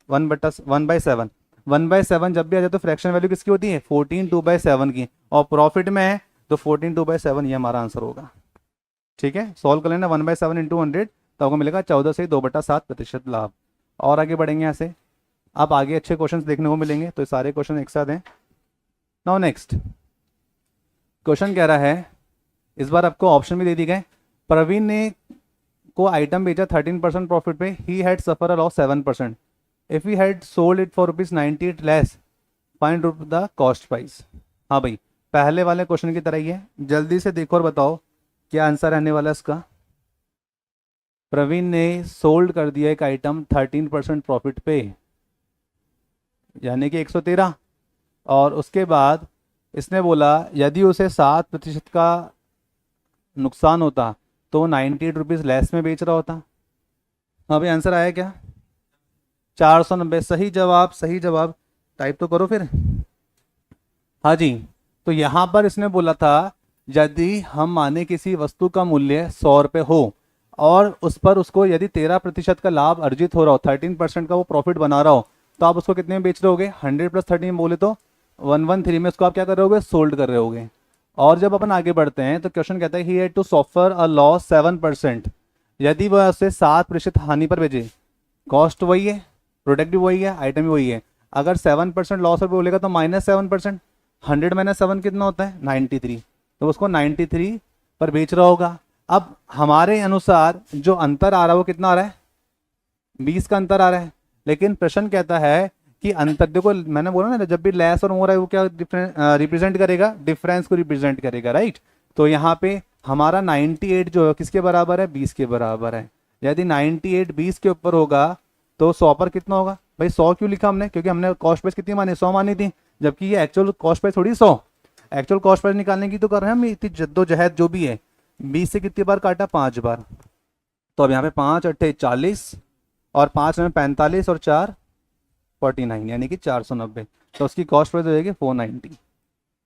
1/7। 1/7 जब भी आ जाए तो फ्रैक्शन वैल्यू किसकी होती है 14 2/7 की, और प्रॉफिट में है तो 14 2/7, ये हमारा आंसर होगा। ठीक है, सॉल्व कर लेना 1/7 इंटू 100 तो आपको मिलेगा 14 से 2/7% लाभ। और आगे बढ़ेंगे यहाँ से, आप आगे अच्छे क्वेश्चंस देखने को मिलेंगे, तो सारे क्वेश्चन एक साथ हैं। नाउ नेक्स्ट क्वेश्चन कह रहा है, इस बार आपको ऑप्शन भी दे दिए गए। प्रवीण ने को आइटम बेचा 13% प्रॉफिट पे, he had suffer a loss 7%। If he had sold it for ₹98 less, find the cost price. हाँ भाई, पहले वाले क्वेश्चन की तरह ही है, जल्दी से देखो और बताओ क्या आंसर आने वाला है इसका। प्रवीण ने सोल्ड कर दिया एक आइटम 13% प्रॉफिट पे, यानी कि 113, और उसके बाद इसने बोला यदि उसे 7% का नुकसान होता तो 98 रुपीज़ लेस में बेच रहा होता। हाँ भाई, आंसर आया क्या 490। सही जवाब, सही जवाब, टाइप तो करो फिर। हाँ जी, तो यहाँ पर इसने बोला था यदि हम माने किसी वस्तु का मूल्य 100 रुपये हो और उस पर उसको यदि 13% का लाभ अर्जित हो रहा हो, 13% का वो प्रॉफिट बना रहा हो, तो आप उसको कितने में बेच रहे होगे 100 + 13 में बोले तो 113 में उसको आप क्या कर रहे होगे सोल्ड कर रहे होगे। और जब अपन आगे बढ़ते हैं तो क्वेश्चन कहता है he had to suffer a loss 7%, यदि वह उसे 7% हानि पर बेचे, कॉस्ट वही है, प्रोडक्ट भी वही है, आइटम भी वही है। अगर 7% लॉस पर बोलेगा तो -7%, 100 - 7 कितना होता है 93, तो उसको 93 पर बेच रहा होगा। अब हमारे अनुसार जो अंतर आ रहा है वो कितना आ रहा है 20 का अंतर आ रहा है, लेकिन प्रश्न कहता है कि अंतर, देखो मैंने बोला ना जब भी लेस और मोर है वो क्या रिप्रेजेंट करेगा, डिफरेंस को रिप्रेजेंट करेगा, राइट। तो यहाँ पे हमारा 98 जो है किसके बराबर है 20 के बराबर है। यदि 98 20 के ऊपर होगा तो 100 पर कितना होगा भाई 100 क्यों लिखा हमने, क्योंकि हमने कॉस्ट प्राइस कितनी मानी 100 मानी थी, जबकि ये एक्चुअल कॉस्ट प्राइस थोड़ी 100, एक्चुअल कॉस्ट प्राइस निकालने की तो कर रहे हैं हम इतनी जद्दोजहद जो भी है। 20 से कितनी बार काटा 5 बार, तो अब यहाँ पे 5 8 40 और 5 में 45 और 4 49, यानी कि 490, तो उसकी कॉस्ट प्राइस हो जाएगी 490।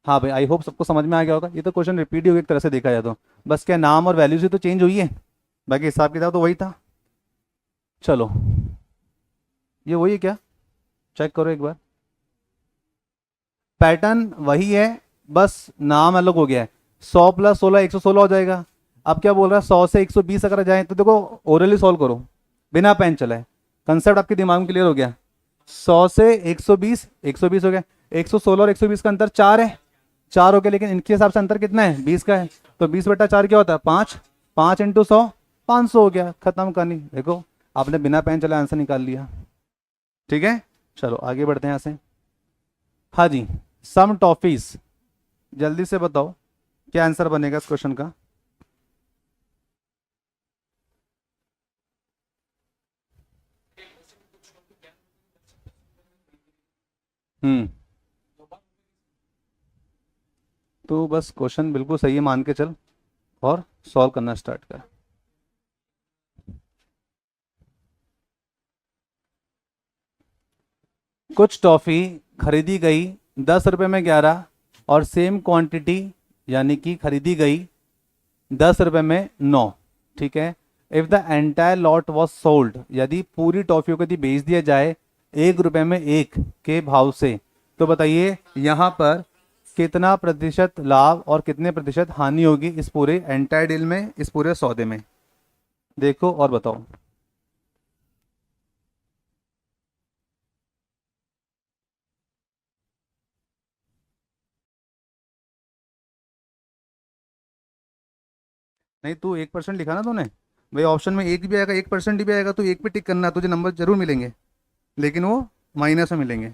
हाँ भाई, आई होप सबको समझ में आ गया होगा। ये तो क्वेश्चन रिपीट ही हो गया एक तरह से देखा जाए तो, बस क्या नाम और वैल्यूज ही तो चेंज हुई है, बाकी हिसाब किताब तो वही था। चलो ये वही है क्या, चेक करो एक बार, पैटर्न वही है, बस नाम अलग हो गया है। 100 + 16 116 हो जाएगा। अब क्या बोल रहा है 100 से 120 अगर जाए तो देखो ओरली सॉल्व करो बिना पेन चलाए, कंसेप्ट आपके दिमाग में क्लियर हो गया। 100 से 120 120 हो गया, 116 और 120 का अंतर 4 है, 4 हो गया, लेकिन इनके हिसाब से अंतर कितना है 20 का है, तो 20/4 क्या होता है 5, 5 × 100 500 हो गया, खत्म कहानी। देखो आपने बिना पेन चलाए आंसर निकाल लिया। ठीक है, चलो आगे बढ़ते हैं यहाँ से। हाँ जी, सम टॉफीज, जल्दी से बताओ क्या आंसर बनेगा इस क्वेश्चन का। तो बस क्वेश्चन बिल्कुल सही है मान के चल और सॉल्व करना स्टार्ट कर। कुछ टॉफी खरीदी गई 10 रुपये में 11 और सेम क्वांटिटी यानी कि खरीदी गई 10 रुपये में 9, ठीक है। If the entire lot was sold, यदि पूरी टॉफियों को यदि बेच दिया जाए 1 रुपये में 1 के भाव से, तो बताइए यहाँ पर कितना प्रतिशत लाभ और कितने प्रतिशत हानि होगी इस पूरे एंटायर डील में, इस पूरे सौदे में? देखो और बताओ। नहीं, तू 1% लिखा ना तूने, भाई ऑप्शन में एक भी आएगा, 1% भी आएगा तो एक पे टिक करना है, तुझे नंबर जरूर मिलेंगे, लेकिन वो माइनस में मिलेंगे।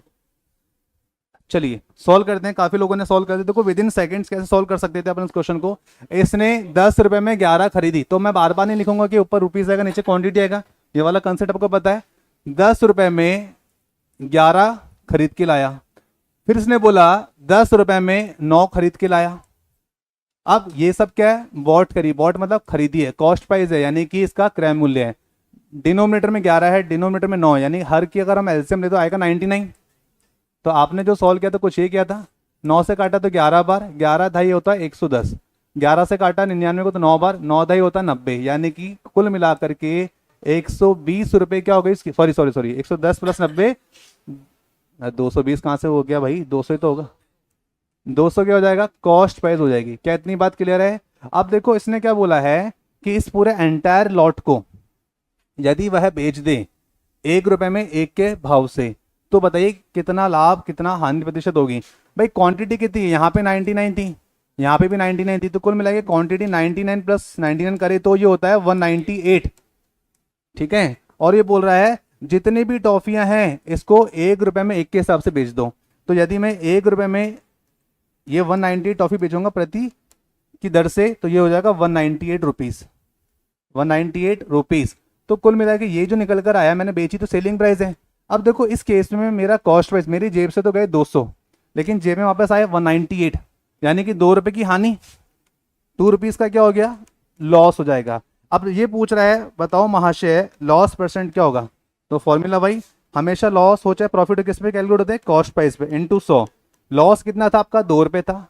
चलिए सॉल्व करते हैं। काफी लोगों ने सॉल्व कर दिया। देखो विद इन सेकेंड्स कैसे सॉल्व कर सकते थे अपन इस क्वेश्चन को। इसने 10 रुपए में 11 खरीदी, तो मैं बार बार नहीं लिखूंगा कि ऊपर रुपीज आएगा नीचे क्वांटिटी आएगा, ये वाला कंसेप्ट आपको पता है। 10 रुपए में 11 खरीद के लाया, फिर इसने बोला 10 रुपए में 9 खरीद के लाया। अब ये सब क्या है, बॉट करी, बॉट मतलब खरीदी है, कॉस्ट प्राइस है, यानी कि इसका क्रय मूल्य है। डिनोमिनेटर में 11 है, डिनोमिनेटर में 9 है, यानी हर की अगर हम एलसीएम ले तो आएगा 99। तो आपने जो सॉल्व किया था कुछ ये किया था, 9 से काटा तो 11 बार, 11 ढाई होता है 110, 11 से काटा 99 को तो 9 बार, 9 ढाई होता है 90, यानी कि कुल मिलाकर के 120 रुपए क्या हो गई इसकी, सॉरी सॉरी सॉरी 110 प्लस 90, 220 कहाँ से हो गया भाई, 200 ही तो होगा, 200 क्या हो जाएगा, कॉस्ट प्राइस हो जाएगी। क्या इतनी बात क्लियर है? अब देखो इसने क्या बोला है कि इस पूरे एंटायर लॉट को यदि वह बेच दे 1 रुपए में 1 के भाव से, तो बताइए कितना लाभ कितना हानि प्रतिशत होगी। भाई क्वांटिटी कितनी है, यहाँ पे 99 थी, यहाँ पे भी 99 थी, तो कुल मिला के क्वांटिटी 99 प्लस 99 करे तो ये होता है 198। ठीक है, और ये बोल रहा है जितनी भी टॉफियां हैं इसको 1 रुपए में 1 के हिसाब से बेच दो। तो यदि मैं 1 रुपए में ये 198 टॉफी बेचूंगा प्रति की दर से, तो ये हो जाएगा 198 रुपीज, 198 रुपीज। तो कुल मिला के ये जो निकल कर आया, मैंने बेची तो सेलिंग प्राइस है। अब देखो इस केस में मेरा कॉस्ट प्राइस, मेरी जेब से तो गए 200, लेकिन जेब में वापस आया 198, यानी कि 2 रुपए की हानि, 2 रुपीज का क्या हो गया, लॉस हो जाएगा। अब ये पूछ रहा है बताओ महाशय लॉस परसेंट क्या होगा। तो फॉर्मूला भाई हमेशा लॉस हो चाहे प्रॉफिट हो किस पे कैलकुलेट होते हैं, कॉस्ट प्राइस पे इनटू 100। लॉस कितना था आपका, 2 रुपए था,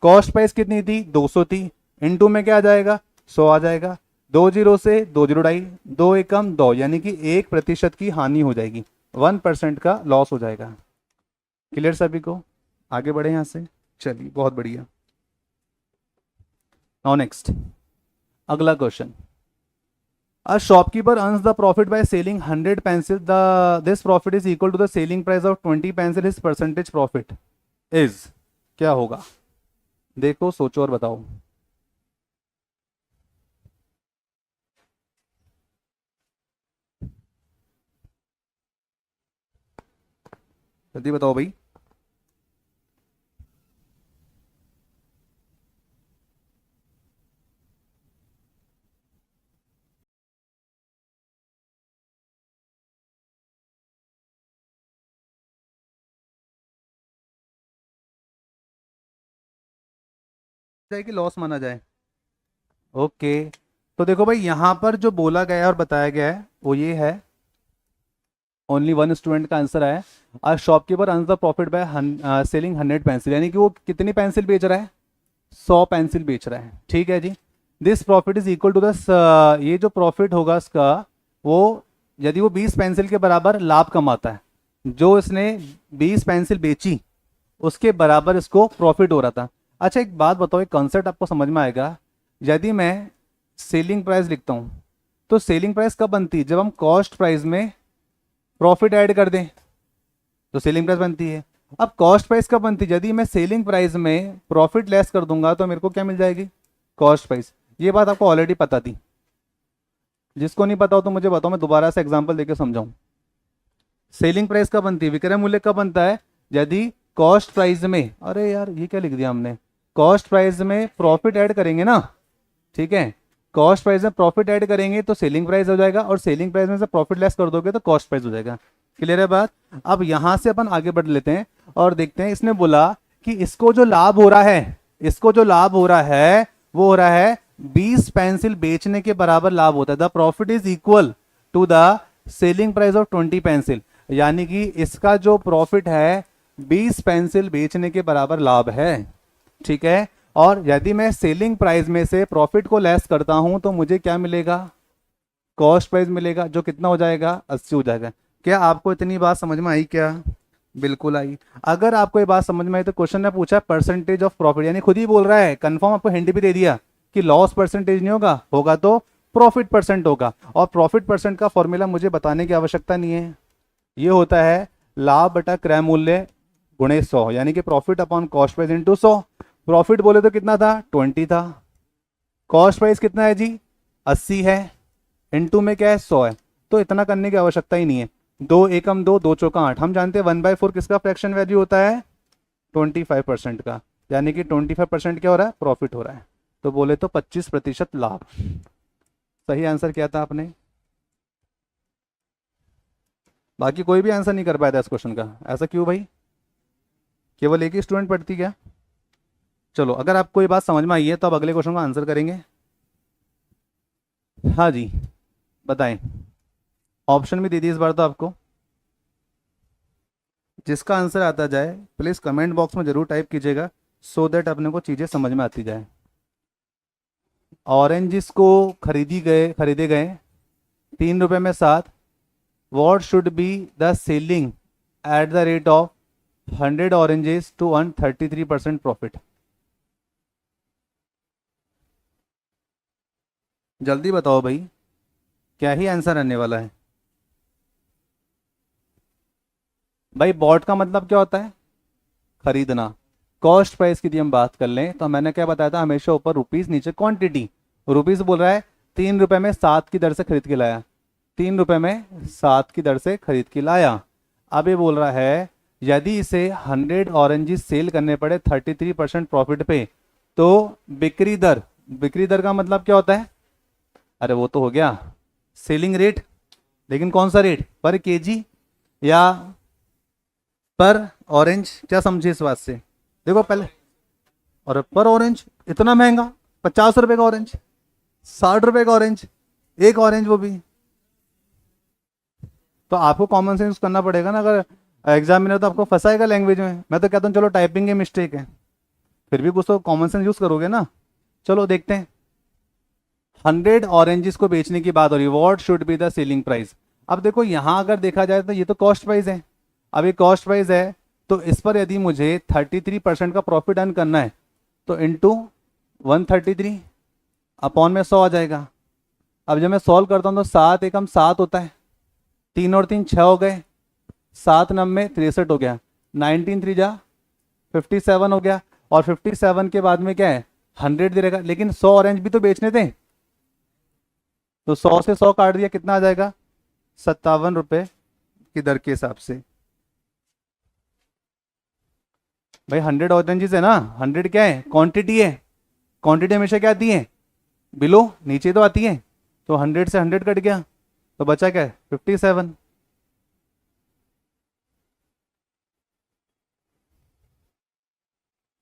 कॉस्ट प्राइस कितनी थी, 200 थी, इनटू में क्या आ जाएगा, 100 आ जाएगा, 2 जीरो से 2 जीरो ढाई, 2 एकम 2, यानी कि 1% की हानि हो जाएगी, 1% का लॉस हो जाएगा। क्लियर सभी को? आगे बढ़े यहां से, चलिए बहुत बढ़िया। नाउ नेक्स्ट अगला question. A shopkeeper earns the profit by selling 100 pencils. This profit is equal to the selling price of 20 pencils. His percentage profit is क्या होगा? देखो सोचो और बताओ। जल्दी बताओ भाई। जाए कि लॉस माना जाए। ओके, तो देखो भाई यहाँ पर जो बोला गया है और बताया गया है वो ये है, ओनली वन स्टूडेंट का आंसर है। A shopkeeper earns the profit by selling 100 pencil, यानी कि वो कितनी पेंसिल बेच रहा है, 100 पेंसिल बेच रहा है। ठीक है जी, this profit is equal to the, ये जो प्रॉफिट होगा इसका, वो यदि वो 20 पेंसिल के बराबर लाभ कमाता है, जो इसने 20 पेंसिल बेची उसके बराबर इसको प्रॉफिट हो रहा था। अच्छा एक बात बताओ, एक कॉन्सेप्ट आपको समझ में आएगा। यदि मैं सेलिंग प्राइस लिखता हूं तो सेलिंग प्राइस कब बनती है, जब हम कॉस्ट प्राइस में प्रॉफिट ऐड कर दें तो सेलिंग प्राइस बनती है। अब कॉस्ट प्राइस कब बनती है, यदि मैं सेलिंग प्राइस में प्रॉफिट लेस कर दूंगा तो मेरे को क्या मिल जाएगी, कॉस्ट प्राइस। ये बात आपको ऑलरेडी पता थी, जिसको नहीं पता हो तो मुझे बताओ, मैं दोबारा से एग्जांपल देके समझाऊं। सेलिंग प्राइस कब बनती है, विक्रय मूल्य कब बनता है, यदि कॉस्ट प्राइस में, अरे यार ये क्या लिख दिया हमने, कॉस्ट प्राइस में प्रॉफिट ऐड करेंगे ना। ठीक है, कॉस्ट प्राइस में प्रॉफिट ऐड करेंगे तो सेलिंग प्राइस हो जाएगा, और सेलिंग प्राइस में से प्रॉफिट लेस कर दोगे तो कॉस्ट प्राइस हो जाएगा। क्लियर है बात? अब यहां से अपन आगे बढ़ लेते हैं और देखते हैं। इसने बोला कि इसको जो लाभ हो रहा है, इसको जो लाभ हो रहा है वो हो रहा है 20 पेंसिल बेचने के बराबर लाभ होता है। The profit is equal to the selling price of 20 pencil, यानी कि इसका जो प्रॉफिट है 20 पेंसिल बेचने के बराबर लाभ है। ठीक है, और यदि मैं सेलिंग प्राइस में से प्रॉफिट को लेस करता हूं तो मुझे क्या मिलेगा, कॉस्ट प्राइस मिलेगा, जो कितना हो जाएगा, 80 हो जाएगा। क्या आपको इतनी बात समझ में आई क्या? बिल्कुल आई। अगर आपको ये बात समझ में आई तो क्वेश्चन ने पूछा परसेंटेज ऑफ प्रॉफिट, यानी खुद ही बोल रहा है, कंफर्म आपको हिंट भी दे दिया कि लॉस परसेंटेज नहीं होगा, होगा तो प्रॉफिट परसेंट होगा। और प्रॉफिट परसेंट का फॉर्मूला मुझे बताने की आवश्यकता नहीं है, ये होता है लाभ बटा क्रय मूल्य गुणे 100, यानी कि profit upon cost price into 100। Profit बोले तो कितना था, 20 था। कॉस्ट प्राइस कितना है जी, 80 है। इनटू में क्या है, 100 है। तो इतना करने की आवश्यकता ही नहीं है। 2 एकम 2, 2 चौका 8। हम जानते हैं 1/4 किसका फ्रैक्शन वैल्यू होता है, 25% का, यानी कि 25% क्या हो रहा है, प्रॉफिट हो रहा है। तो बोले तो 25% लाभ। सही आंसर क्या था आपने, बाकी कोई भी आंसर नहीं कर पाया था इस क्वेश्चन का, ऐसा क्यों भाई, केवल एक ही स्टूडेंट पढ़ती क्या। चलो अगर आपको ये बात समझ में आई है तो अब अगले क्वेश्चन का आंसर करेंगे। हाँ जी बताएं, ऑप्शन भी दे दी इस बार तो आपको। जिसका आंसर आता जाए प्लीज़ कमेंट बॉक्स में जरूर टाइप कीजिएगा, सो दैट अपने को चीज़ें समझ में आती जाए। ऑरेंजिस को खरीदे गए 3 रुपये में 7। What should be the selling at the rate of 100 oranges to earn 33% profit. जल्दी बताओ भाई, क्या ही आंसर आने वाला है। भाई बॉट का मतलब क्या होता है, खरीदना। कॉस्ट प्राइस की यदि हम बात कर लें तो मैंने क्या बताया था, हमेशा ऊपर रुपीस नीचे क्वांटिटी। रुपीस बोल रहा है 3 रुपये में 7 की दर से खरीद के लाया, 3 रुपये में 7 की दर से खरीद के लाया। अब ये बोल रहा है यदि इसे 100 ऑरेंजेस सेल करने पड़े 33% प्रॉफिट पे, तो बिक्री दर का मतलब क्या होता है, अरे वो तो हो गया सेलिंग रेट, लेकिन कौन सा रेट, पर केजी या पर ऑरेंज, क्या समझे इस बात से। देखो पहले, और पर ऑरेंज इतना महंगा, 50 रुपए का ऑरेंज, 60 रुपए का ऑरेंज, एक ऑरेंज वो भी। तो आपको कॉमन सेंस करना पड़ेगा ना, अगर एग्जामिनर तो आपको फंसाएगा लैंग्वेज में। मैं तो कहता हूँ चलो टाइपिंग की मिस्टेक है, फिर भी कुछ तो कॉमन सेंस यूज करोगे ना। चलो देखते हैं, 100 ऑरेंजेस को बेचने की बात हो रही है, what should be the selling price. अब देखो यहाँ अगर देखा जाए तो ये तो कॉस्ट प्राइस है, अब ये कॉस्ट प्राइस है, तो इस पर यदि मुझे 33% का प्रॉफिट अर्न करना है तो इंटू 133 अपॉन में 100 आ जाएगा। अब जब मैं सॉल्व करता हूँ तो 7 एकम 7 होता है, 3 और 3 6 हो गए, 7 नब्बे 63 हो गया, 19 3 जा 57 हो गया, और 57 के बाद में क्या है 100 दे रहेगा, लेकिन 100 ऑरेंज भी तो बेचने थे, तो 100 से 100 काट दिया, कितना आ जाएगा 57 रुपए की दर के हिसाब से। भाई 100 ऑरेंजेस है ना, 100 क्या है, क्वांटिटी है, क्वांटिटी हमेशा क्या आती है, बिलो नीचे तो आती है, तो 100 से 100 कट गया, तो बचा क्या है 57।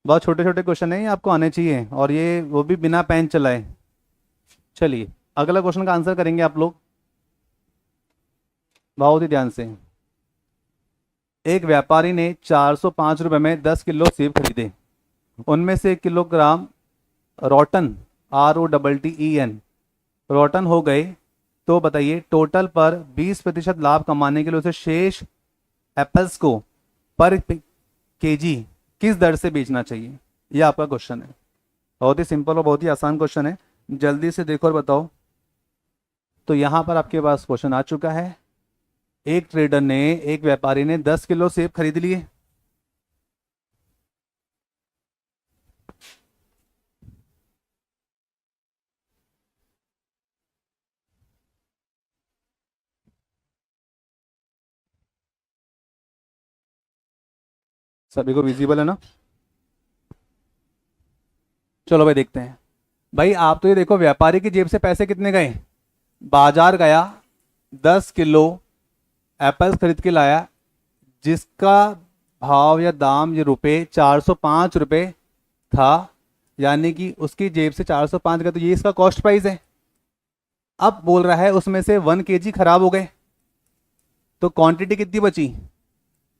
बहुत छोटे छोटे क्वेश्चन है, ये आपको आने चाहिए, और ये वो भी बिना पेन चलाए। चलिए अगला क्वेश्चन का आंसर करेंगे आप लोग बहुत ही ध्यान से। एक व्यापारी ने 405 रुपये में 10 किलो सेब खरीदे, उनमें से 1 किलोग्राम रोटन ROTTEN रोटन हो गए, तो बताइए टोटल पर 20% लाभ कमाने के लिए उसे शेष एप्पल्स को पर केजी किस दर से बेचना चाहिए, यह आपका क्वेश्चन है। बहुत ही सिंपल और बहुत ही आसान क्वेश्चन है, जल्दी से देखो और बताओ। तो यहाँ पर आपके पास क्वेश्चन आ चुका है, एक व्यापारी ने 10 किलो सेब खरीद लिए, सभी को विजिबल है ना। चलो भाई देखते हैं। भाई आप तो ये देखो, व्यापारी की जेब से पैसे कितने गए, बाजार गया 10 किलो एप्पल्स खरीद के लाया, जिसका भाव या दाम ये रुपये 405 रुपये था, यानी कि उसकी जेब से 405 गए, तो ये इसका कॉस्ट प्राइस है। अब बोल रहा है उसमें से 1 kg खराब हो गए, तो क्वांटिटी कितनी बची,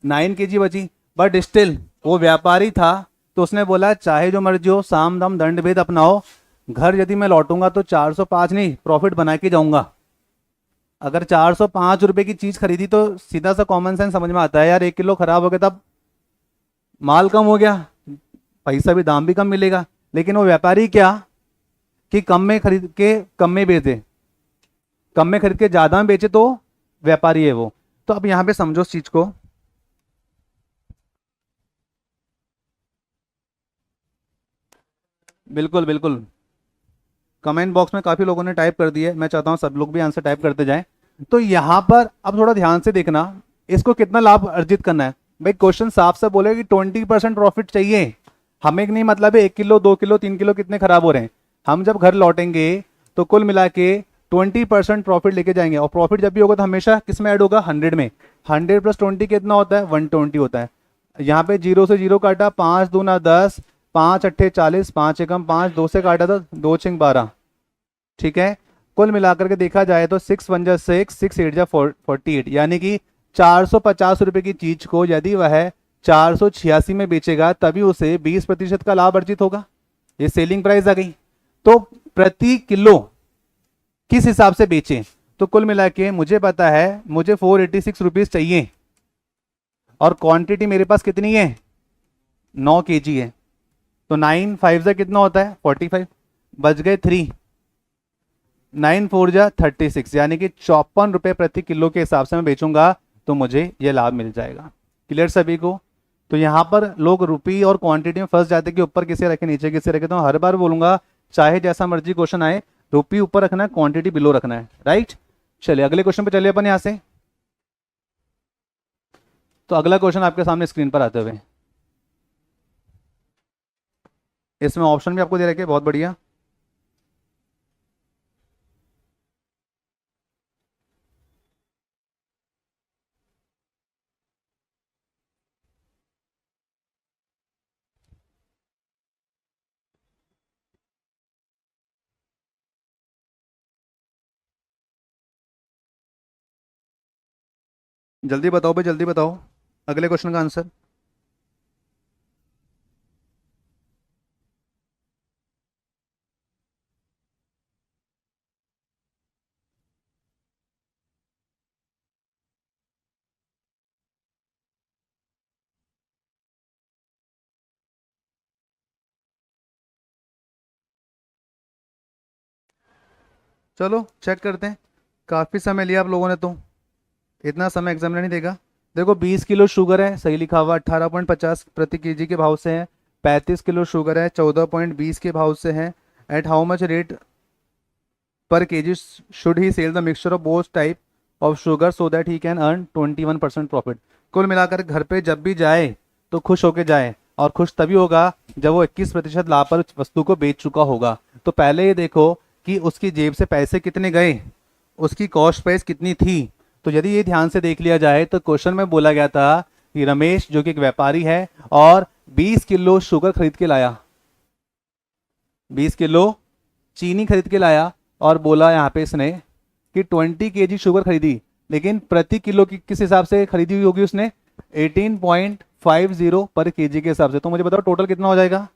9 kg बची। बट स्टिल वो व्यापारी था, तो उसने बोला चाहे जो मर्जी हो, साम दाम दंड भेद अपनाओ, घर यदि मैं लौटूंगा तो 405 नहीं प्रॉफिट बना के जाऊंगा। अगर 405 रुपए की चीज खरीदी तो सीधा सा कॉमन सेंस समझ में आता है यार, 1 किलो खराब हो गया तब माल कम हो गया, पैसा भी दाम भी कम मिलेगा। लेकिन वो व्यापारी क्या, कि कम में खरीद के कम में बेचे, कम में खरीद के ज्यादा में बेचे, तो व्यापारी है वो। तो अब यहां पे समझो इस चीज को, बिल्कुल बिल्कुल। कमेंट बॉक्स में काफी लोगों ने टाइप कर दिया है, मैं चाहता हूं सब लोग भी आंसर टाइप करते जाएं। तो यहां पर अब थोड़ा ध्यान से देखना, इसको कितना लाभ अर्जित करना है। भाई क्वेश्चन साफ से बोले कि 20% प्रॉफिट चाहिए। हमें नहीं मतलब है 1 किलो 2 किलो 3 किलो कितने खराब हो रहे हैं, हम जब घर लौटेंगे तो कुल मिला के 20% प्रॉफिट लेके जाएंगे। और प्रॉफिट जब भी होगा तो हमेशा किस में ऐड होगा, 100 में। 100 प्लस 20 कितना होता है, 120 होता है। यहाँ पे जीरो से जीरो काटा, 5 दूना 10, 5 अट्ठे 40, 5 एकम 5, 2 से काटा तो 2 छिंग 12। ठीक है, कुल मिलाकर के देखा जाए तो 6 वन जा 6, 6 8 जा 48, यानी कि 450 रुपए की चीज को यदि वह 486 में बेचेगा तभी उसे 20% का लाभ अर्जित होगा। ये सेलिंग प्राइस आ गई। तो प्रति किलो किस हिसाब से बेचें, तो कुल मिला के मुझे पता है मुझे 486 रुपीज चाहिए, और क्वांटिटी मेरे पास कितनी है, 9 kg है। तो 9 5 जा कितना होता है, 45, बच गए 3, 9 4 जा 36, यानी कि 54 रुपए प्रति किलो के हिसाब से मैं बेचूंगा तो मुझे यह लाभ मिल जाएगा। क्लियर सभी को। तो यहाँ पर लोग रुपी और क्वांटिटी में फंस जाते कि ऊपर किसे रखे नीचे किसे रखे। तो हर बार बोलूंगा चाहे जैसा मर्जी क्वेश्चन आए, रुपी ऊपर रखना है, क्वांटिटी बिलो रखना है, राइट। चलिए अगले क्वेश्चन पे चलिए अपन यहाँ से। तो अगला क्वेश्चन आपके सामने स्क्रीन पर आते हुए, इसमें ऑप्शन भी आपको दे रखे, बहुत बढ़िया। जल्दी बताओ भाई, जल्दी बताओ अगले क्वेश्चन का आंसर। चलो चेक करते हैं, काफी समय लिया आप लोगों ने, तो इतना समय एग्जामिनर नहीं देगा। देखो 20 किलो शुगर है, सही लिखा हुआ, 18.50 प्रति केजी के भाव से है। 35 किलो शुगर है, 14.20 के भाव से है। एट हाउ मच रेट पर KG should he sell the mixture of both type of sugar so that he can earn 21% profit. कुल मिलाकर घर पे जब भी जाए तो खुश होके जाए, और खुश तभी होगा जब वो 21% लाभ पर उस वस्तु को बेच चुका होगा। तो पहले ये देखो कि उसकी जेब से पैसे कितने गए, उसकी कॉस्ट प्राइस कितनी थी। तो यदि ये ध्यान से देख लिया जाए तो क्वेश्चन में बोला गया था कि रमेश जो कि एक व्यापारी है और 20 किलो शुगर खरीद के लाया, 20 किलो चीनी खरीद के लाया, और बोला यहाँ पे इसने कि 20 kg शुगर खरीदी, लेकिन प्रति किलो की किस हिसाब से खरीदी हुई होगी उसने, 18.50 पर केजी के हिसाब से। तो मुझे बताओ टोटल कितना हो जाएगा,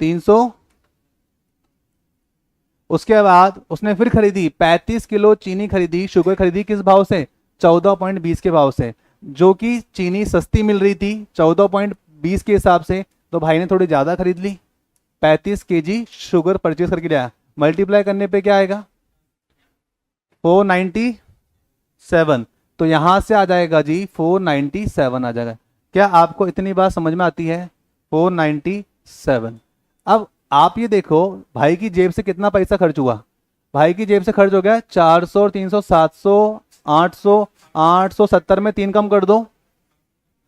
300। उसके बाद उसने फिर खरीदी 35 किलो चीनी खरीदी, शुगर खरीदी किस भाव से, 14.20 के भाव से, जो कि चीनी सस्ती मिल रही थी 14.20 के हिसाब से। तो भाई ने थोड़ी ज्यादा खरीद ली, 35 kg शुगर परचेज करके लाया, मल्टीप्लाई करने पे क्या आएगा, 497। तो यहां से आ जाएगा जी 497 आ जाएगा। क्या आपको इतनी बात समझ में आती है, 497। अब आप ये देखो भाई की जेब से कितना पैसा खर्च हुआ, भाई की जेब से खर्च हो गया 400 और 300 700 800, 870 में 3 कम कर दो,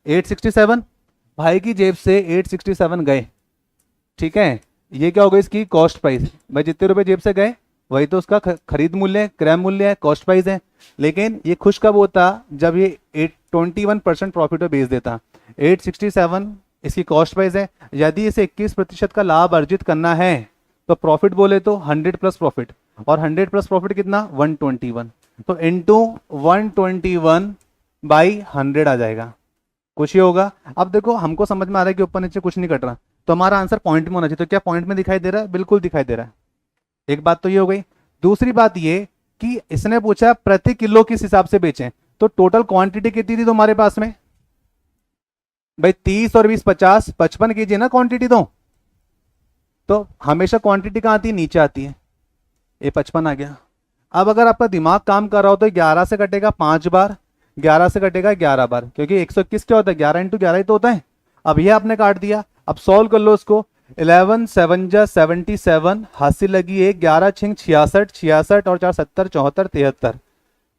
867। भाई की जेब से 867 गए, ठीक है। ये क्या हो गई इसकी कॉस्ट प्राइस, भाई जितने रुपए जेब से गए वही तो उसका खरीद मूल्य है, क्रय मूल्य है, कॉस्ट प्राइस है। लेकिन ये खुश कब होता, जब ये 21% प्रॉफिट में बेच देता। 867 इसकी कॉस्ट प्राइस है। यदि इसे 21% का लाभ अर्जित करना है तो प्रॉफिट बोले तो 100 प्लस प्रॉफिट, और 100 प्लस प्रॉफिट कितना, 121। तो इंटू 121 बाई 100 आ जाएगा, कुछ ही होगा। अब देखो हमको समझ में आ रहा है कि ऊपर नीचे कुछ नहीं कट रहा, तो हमारा आंसर पॉइंट में होना चाहिए। तो क्या पॉइंट में दिखाई दे रहा है, बिल्कुल दिखाई दे रहा है। एक बात तो ये हो गई। दूसरी बात ये कि इसने पूछा प्रति किलो किस हिसाब से बेचें, तो टोटल क्वांटिटी कितनी थी तुम्हारे पास में भाई? 30 और 20 50, 55 kg ना क्वांटिटी। तो हमेशा क्वांटिटी कहाँ आती है? नीचे आती है। ये 55 आ गया। अब अगर आपका दिमाग काम कर रहा हो तो 11 से कटेगा 5 बार, 11 से कटेगा 11 बार, क्योंकि 121 क्या होता है? 11 × 11 ही तो होता है। अब ये आपने काट दिया, अब सॉल्व कर लो इसको। 11 7 जा 77, हासिल लगी है 11 6 66, 66 और 4 70, 74 73।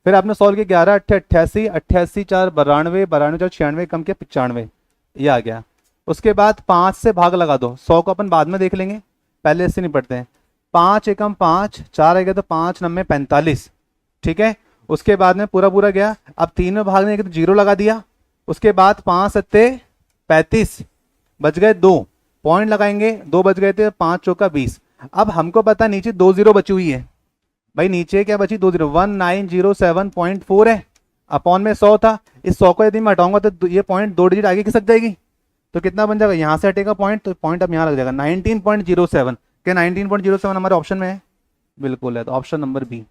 फिर आपने सॉल्व किया 11 8 88, 88 4 92, 92 4 96, कम किया 95, ये आ गया। उसके बाद 5 से भाग लगा दो, 100 को अपन बाद में देख लेंगे, पहले इससे निपटते हैं। 5 एकम 5, 4 आ गया तो 5 9 45, ठीक है। उसके बाद में पूरा पूरा गया, अब 3 में भागने के तो 0 लगा दिया। उसके बाद 5 7 35, बच गए 2, पॉइंट लगाएंगे, 2 बच गए थे, 5 चौका 20। अब हमको पता नीचे 2 0 बची हुई है भाई, नीचे क्या बची? 2 0, 1907.4 है, अपॉन में 100 था। इस 100 को यदि मैं हटाऊंगा तो ये पॉइंट 2 डिजिट आगे खिसक जाएगी, तो कितना बन जाएगा? यहां से हटेगा पॉइंट, तो पॉइंट अब यहां लग जाएगा 19.07। क्या 19.07 हमारे ऑप्शन में है? बिल्कुल है, तो ऑप्शन नंबर बी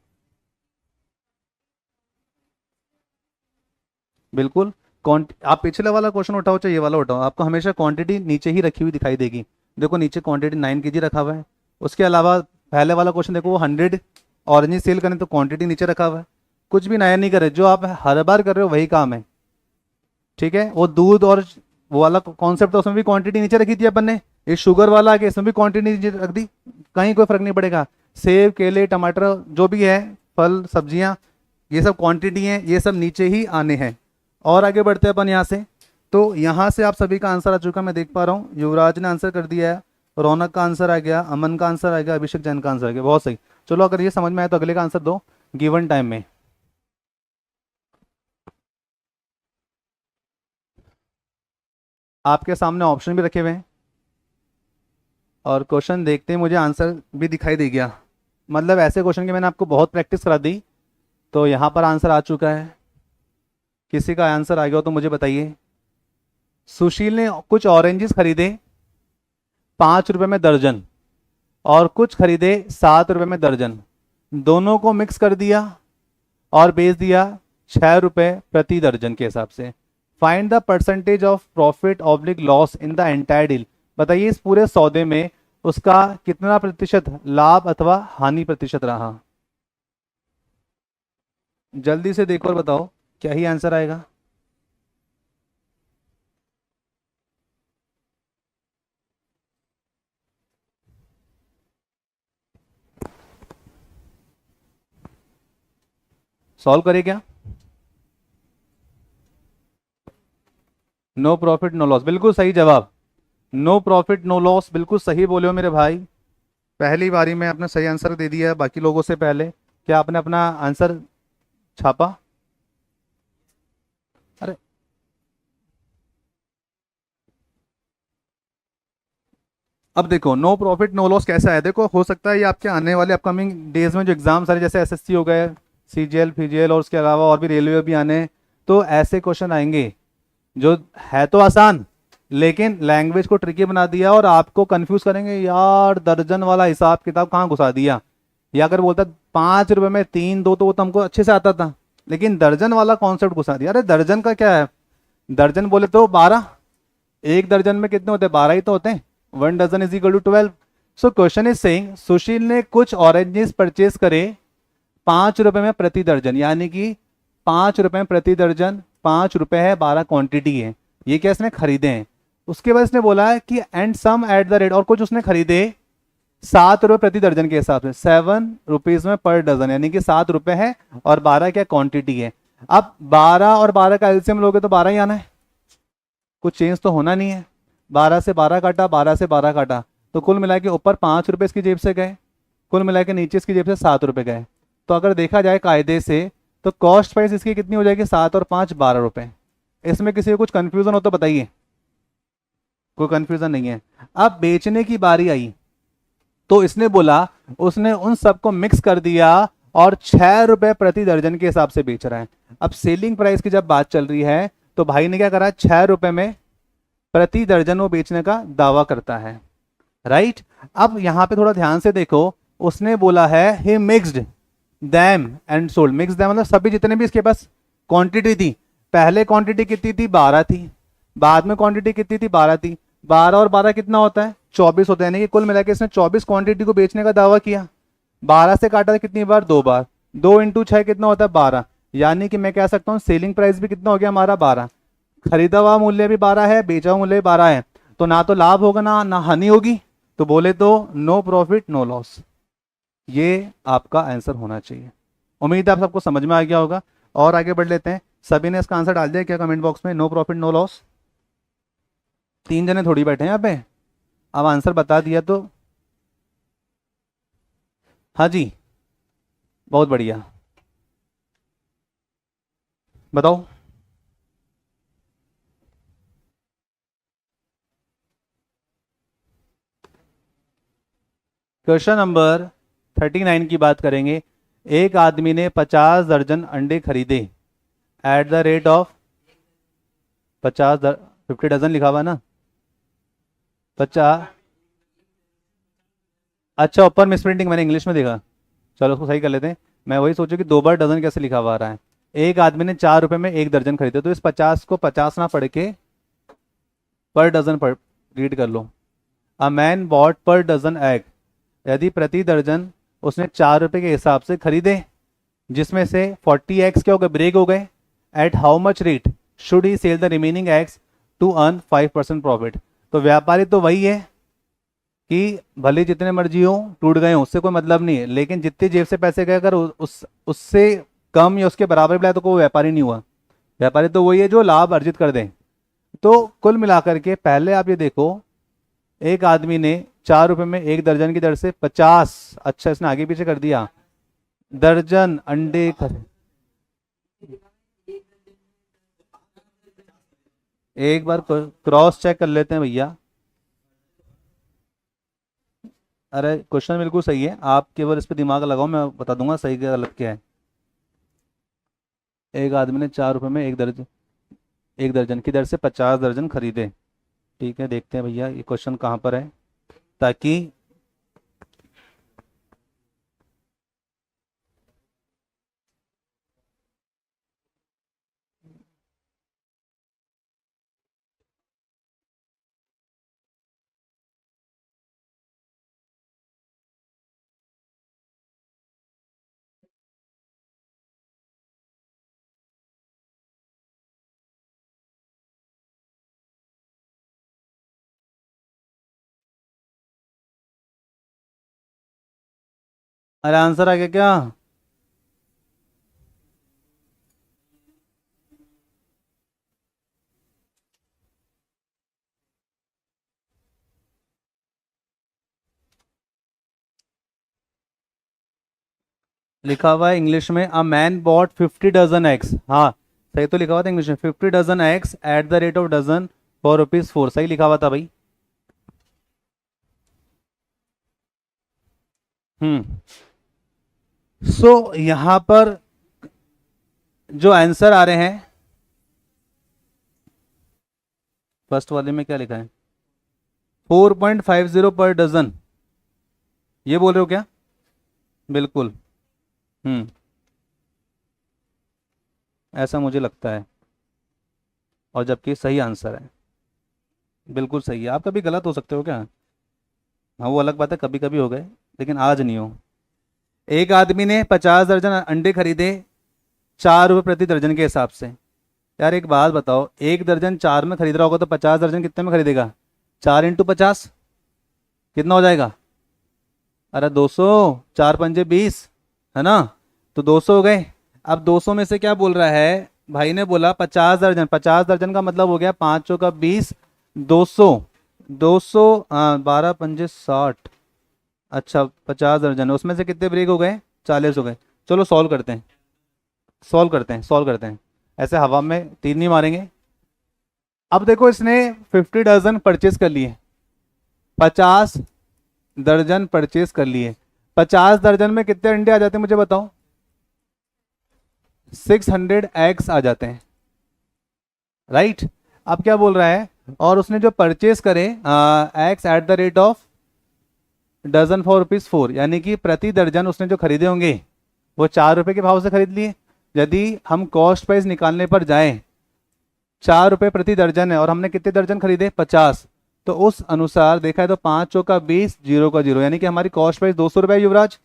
बिल्कुल। आप पिछले वाला क्वेश्चन उठाओ चाहे ये वाला उठाओ, आपको हमेशा क्वांटिटी नीचे ही रखी हुई दिखाई देगी। देखो नीचे क्वांटिटी 9 kg रखा हुआ है। उसके अलावा पहले वाला क्वेश्चन देखो, वो 100 ऑरेंज सेल करें तो क्वांटिटी नीचे रखा हुआ है। कुछ भी नया नहीं करे, जो आप हर बार कर रहे हो वही काम है, ठीक है। वो दूध और वो वाला कॉन्सेप्ट, उसमें भी क्वांटिटी नीचे रखी थी अपन ने। ये शुगर वाला आ गया, इसमें भी क्वांटिटी नीचे रख दी, कहीं कोई फर्क नहीं पड़ेगा। सेब केले टमाटर जो भी है, फल सब्जियां, ये सब क्वांटिटी हैं, ये सब नीचे ही आने हैं। और आगे बढ़ते हैं अपन यहाँ से। तो यहाँ से आप सभी का आंसर आ चुका, मैं देख पा रहा हूँ। युवराज ने आंसर कर दिया है, रौनक का आंसर आ गया, अमन का आंसर आ गया, अभिषेक जैन का आंसर आ गया, बहुत सही। चलो अगर ये समझ में आए तो अगले का आंसर दो गिवन टाइम में। आपके सामने ऑप्शन भी रखे हुए हैं और क्वेश्चन देखते ही मुझे आंसर भी दिखाई दे गया। मतलब ऐसे क्वेश्चन की मैंने आपको बहुत प्रैक्टिस करा दी। तो यहाँ पर आंसर आ चुका है, किसी का आंसर आ गया हो तो मुझे बताइए। सुशील ने कुछ ऑरेंजेस खरीदे 5 रुपए में दर्जन और कुछ खरीदे 7 रुपए में दर्जन, दोनों को मिक्स कर दिया और बेच दिया 6 रुपए प्रति दर्जन के हिसाब से। Find the percentage of profit oblique loss in the entire deal. बताइए इस पूरे सौदे में उसका कितना प्रतिशत लाभ अथवा हानि प्रतिशत रहा। जल्दी से देखो और बताओ क्या ही आंसर आएगा। सॉल्व करें क्या? नो प्रॉफिट नो लॉस, बिल्कुल सही जवाब। नो प्रॉफिट नो लॉस, बिल्कुल सही बोले हो मेरे भाई। पहली बारी में आपने सही आंसर दे दिया है बाकी लोगों से पहले। क्या आपने अपना आंसर छापा? अरे अब देखो नो प्रॉफिट नो लॉस कैसा है। देखो हो सकता है ये आपके आने वाले अपकमिंग डेज में जो एग्जाम सारे जैसे एसएससी हो गए, सीजीएल फीजीएल और उसके अलावा और भी रेलवे भी आने हैं, तो ऐसे क्वेश्चन आएंगे जो है तो आसान लेकिन लैंग्वेज को ट्रिकी बना दिया और आपको कंफ्यूज करेंगे। यार दर्जन वाला हिसाब किताब कहाँ घुसा दिया, या अगर बोलता 5 रुपए में 3 2 तो वो तो हमको अच्छे से आता था, लेकिन दर्जन वाला कॉन्सेप्ट घुसा दिया। अरे दर्जन का क्या है, दर्जन बोले तो 12, एक दर्जन में कितने होते हैं? 12 ही तो होते हैं। 1 dozen is equal to 12। So question is saying Sushil ने कुछ ऑरेंजेस परचेज करे 5 रुपए में प्रति दर्जन, यानी कि 5 रुपए में प्रति दर्जन, 5 रुपए है, 12 क्वांटिटी है, ये क्या इसने खरीदे हैं। उसके बाद इसने बोला है कि and some at the rate, और कुछ उसने खरीदे 7 रुपए प्रति दर्जन के हिसाब से, 7 रुपीज में पर डजन, यानी कि 7 रुपए है और 12 क्या क्वांटिटी है। अब 12 और 12 का एलसीएम लोगे तो 12 ही आना है, कुछ चेंज तो होना नहीं है। 12 से 12 काटा, 12 से 12 काटा, तो कुल मिला के ऊपर 5 रुपए इसकी जेब से गए, कुल मिला के नीचे इसकी जेब से 7 रुपए गए। तो अगर देखा जाए कायदे से तो कॉस्ट प्राइस इसकी कितनी हो जाएगी? 7 और 5 12 रुपए। इसमें किसी को कुछ कंफ्यूजन हो तो बताइए। कोई कंफ्यूजन नहीं है। अब बेचने की बारी आई तो इसने बोला, उसने उन सबको मिक्स कर दिया और 6 रुपए प्रति दर्जन के हिसाब से बेच रहा है। अब सेलिंग प्राइस की जब बात चल रही है तो भाई ने क्या करा, 6 रुपए में प्रति दर्जन वो बेचने का दावा करता है, राइट। अब यहां पे थोड़ा ध्यान से देखो, उसने बोला है he mixed them and sold, mix them मतलब सभी जितने भी इसके पास क्वांटिटी थी, पहले क्वांटिटी कितनी थी 12 थी, बाद में क्वांटिटी कितनी थी 12 थी, 12 और 12 कितना होता है 24 होता है, यानी कि कुल मिला के इसने 24 क्वांटिटी को बेचने का दावा किया। 12 से काटा था कितनी बार 2 बार, 2 इंटू 6 कितना होता है 12, यानी कि मैं कह सकता हूँ सेलिंग प्राइस भी कितना हो गया हमारा 12, खरीदा हुआ मूल्य भी 12 है, बेचा हुआ मूल्य भी 12 है, तो ना तो लाभ होगा ना हानि होगी, तो बोले तो नो प्रॉफिट नो लॉस, ये आपका आंसर होना चाहिए। उम्मीद है आप सबको समझ में आ गया होगा। और आगे बढ़ लेते हैं, सभी ने इसका आंसर डाल दिया क्या कमेंट बॉक्स में, नो प्रॉफिट नो लॉस? 3 जने थोड़ी बैठे हैं यहाँ पे, अब आंसर बता दिया तो हाँ जी, बहुत बढ़िया, बताओ। क्वेश्चन नंबर 39 की बात करेंगे। एक आदमी ने 50 दर्जन अंडे खरीदे at the rate of 50 dozen लिखा हुआ ना 50, अच्छा ऊपर मिसप्रिंटिंग मैंने इंग्लिश में देखा, चलो उसको सही कर लेते हैं। मैं वही सोचू कि 2 बार डजन कैसे लिखा हुआ आ रहा है। एक आदमी ने 4 रुपए में 1 दर्जन खरीदे, तो इस 50 को 50 ना पढ़ के पर डजन पढ़ रीड कर लो। A man bought per dozen egg, यदि प्रति दर्जन उसने 4 रुपए के हिसाब से खरीदे, जिसमें से 40 एग्स क्या हो गए ब्रेक हो गए, at how much rate should he sell the remaining eggs to earn 5% profit. तो व्यापारी तो वही है कि भले जितने मर्जी हो टूट गए हो उससे कोई मतलब नहीं है, लेकिन जितने जेब से पैसे गए अगर उससे कम या उसके बराबर भी लाए तो कोई व्यापारी नहीं हुआ। व्यापारी तो वही है जो लाभ अर्जित कर दे। तो कुल मिलाकर के पहले आप ये देखो, एक आदमी ने 4 रुपए में 1 दर्जन की दर से 50, अच्छा इसने आगे पीछे कर दिया, दर्जन अंडे एक बार क्रॉस चेक कर लेते हैं भैया। अरे क्वेश्चन बिल्कुल सही है, आप केवल इस पे दिमाग लगाओ, मैं बता दूंगा सही क्या गलत क्या है। एक आदमी ने 4 रुपए में 1 दर्जन की दर से 50 दर्जन खरीदे। ठीक है, देखते हैं भैया ये क्वेश्चन कहाँ पर है, ताकि अरे आंसर आ गया क्या? लिखा हुआ है इंग्लिश में, a man bought 50 dozen eggs, हाँ सही तो लिखा हुआ था इंग्लिश में, 50 dozen eggs at the rate of dozen for rupees 4, सही लिखा हुआ था भाई। सो यहाँ पर जो आंसर आ रहे हैं, फर्स्ट वाले में क्या लिखा है 4.50 पर डजन, ये बोल रहे हो क्या? बिल्कुल। हम्म, ऐसा मुझे लगता है, और जबकि सही आंसर है, बिल्कुल सही है। आप कभी गलत हो सकते हो क्या? हाँ वो अलग बात है, कभी कभी हो गए, लेकिन आज नहीं हो। एक आदमी ने 50 दर्जन अंडे खरीदे 4 रुपये प्रति दर्जन के हिसाब से। यार एक बात बताओ, 1 दर्जन 4 में खरीद रहा होगा तो 50 दर्जन कितने में खरीदेगा? 4 × 50 कितना हो जाएगा? अरे 200, 4×5 = 20, है ना? तो 200 हो गए। अब 200 में से क्या बोल रहा है भाई ने, बोला 50 दर्जन, 50 दर्जन का मतलब हो गया 5×20, 200, 200, 12×5 = 60, अच्छा 50 दर्जन है, उसमें से कितने ब्रेक हो गए? 40 हो गए। चलो सॉल्व करते हैं, सॉल्व करते हैं, सॉल्व करते हैं, ऐसे हवा में तीर नहीं मारेंगे। अब देखो इसने 50 डजन परचेज कर लिए, 50 दर्जन परचेज कर लिए, 50 दर्जन में कितने अंडे आ जाते हैं मुझे बताओ? 600 एग्स आ जाते हैं, राइट? अब क्या बोल रहा है, और उसने जो परचेज करे eggs at the rate of dozen for rupees 4, यानी कि प्रति दर्जन उसने जो खरीदे होंगे वो 4 रुपए के भाव से खरीद लिए। यदि हम कॉस्ट प्राइस निकालने पर जाएं, 4 रुपए प्रति दर्जन है और हमने कितने दर्जन खरीदे, 50, तो उस अनुसार देखा है तो 5 चौका 20, 0 का 0, यानी कि हमारी कॉस्ट प्राइस 200 रुपए है युवराज।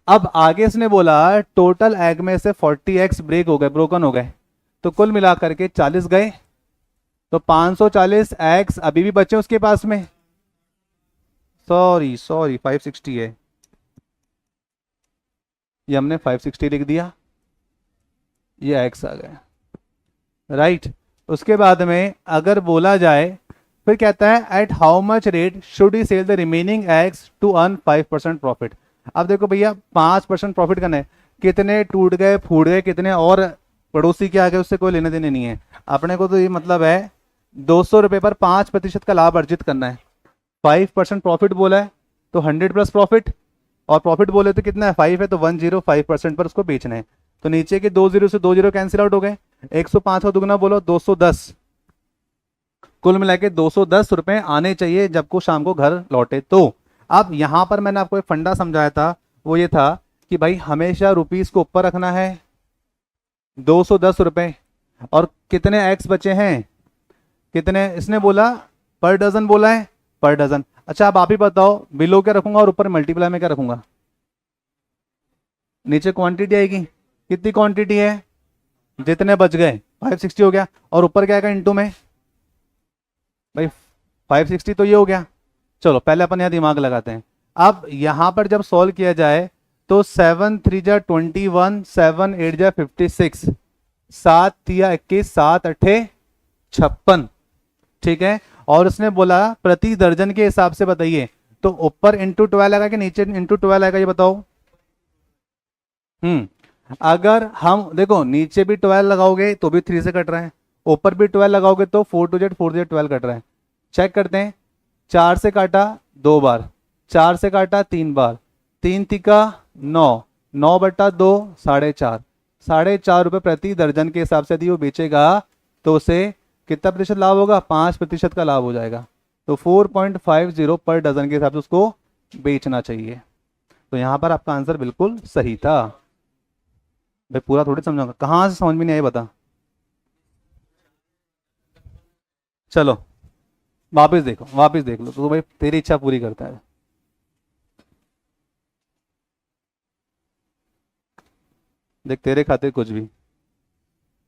अब आगे इसने बोला टोटल एग में से 40 एग्स ब्रेक हो गए, ब्रोकन हो गए, तो कुल मिलाकर के 40 गए, तो 540 एग्स अभी भी बचे उसके पास में। सॉरी 560 है, ये हमने 560 लिख दिया, ये एग्स आ गए, राइट। उसके बाद में अगर बोला जाए, फिर कहता है at how much rate should he sell the remaining eggs to earn 5% profit. अब देखो भैया 5% प्रॉफिट करना है, कितने टूट गए फूट गए कितने और पड़ोसी के आगे उससे कोई लेने देने नहीं है, अपने को तो ये मतलब है 200 रुपए पर 5% का लाभ अर्जित करना है। 5% प्रॉफिट बोला है तो 100 प्लस प्रॉफिट, और प्रॉफिट बोले तो कितना है 5 है, तो 105% पर उसको बेचना है। तो नीचे के 2 जीरो से 2 जीरो कैंसिल आउट हो गए, 105 का दुगना बोलो 210, कुल मिला के 210 रुपए आने चाहिए जब को शाम को घर लौटे। तो अब यहां पर मैंने आपको एक फंडा समझाया था, वो ये था कि भाई हमेशा रुपीस को ऊपर रखना है, 210 रुपए, और कितने एक्स बचे हैं, कितने इसने बोला पर डजन बोला है, पर डजन। अच्छा अब आप ही बताओ बिलो क्या रखूंगा और ऊपर मल्टीप्लाई में क्या रखूंगा, नीचे क्वांटिटी आएगी, कितनी क्वांटिटी है, जितने बच गए 560 हो गया, और ऊपर क्या आएगा इंटू में, भाई 560 तो ये हो गया। चलो पहले अपन यहाँ दिमाग लगाते हैं। अब यहां पर जब सॉल्व किया जाए तो 7 3 जा 21, 7 8 जा 56, 7 3 21, 7 8 56, ठीक है। और उसने बोला प्रति दर्जन के हिसाब से बताइए, तो ऊपर इंटू 12 आएगा कि नीचे इंटू 12 आएगा, ये बताओ। अगर हम देखो नीचे भी 12 लगाओगे तो भी 3 से कट रहा है, ऊपर भी 12 लगाओगे तो 4 2 Z 12 कट रहा है। चेक करते हैं, 4 से काटा 2 बार, 4 से काटा 3 बार, 3 तिका 9, 9 बटा 2 4.5, 4.5 रुपए प्रति दर्जन के हिसाब से यदि वो बेचेगा तो उसे कितना प्रतिशत लाभ होगा, 5% का लाभ हो जाएगा। तो 4.50 पर डजन के हिसाब से उसको बेचना चाहिए। तो यहां पर आपका आंसर बिल्कुल सही था। भाई पूरा थोड़ी समझाऊंगा, कहां से समझ में नहीं आया बता। चलो वापस देखो, वापस देख लो, तो भाई तेरी इच्छा पूरी करता है। देख तेरे खाते कुछ भी,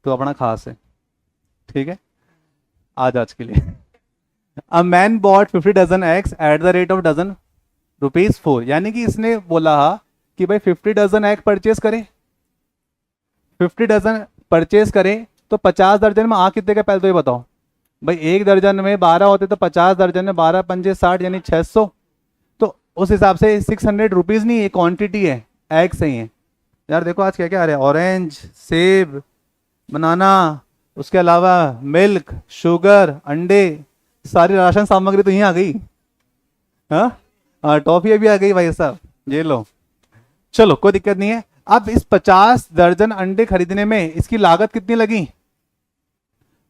तो अपना खास है, ठीक है। आज के लिए a man bought 50 dozen eggs at the rate of dozen ₹4, यानी कि इसने बोला कि भाई 50 डजन एग परचेज करे, 50 डजन परचेज करे, तो 50 दर्जन में आ कितने का, पहले तो ये बताओ भाई। एक दर्जन में 12 होते तो 50 दर्जन में 12 पंजे 60, यानी 600। तो उस हिसाब से 600 रुपीज नहीं, ये क्वांटिटी है, एग सही है यार। देखो आज क्या क्या आ रहा है, ऑरेंज, सेब, बनाना, उसके अलावा मिल्क, शुगर, अंडे, सारी राशन सामग्री तो यहीं आ गई। हाँ टॉफी भी आ गई भाई साहब, ये लो। चलो कोई दिक्कत नहीं है। अब इस 50 दर्जन अंडे खरीदने में इसकी लागत कितनी लगी,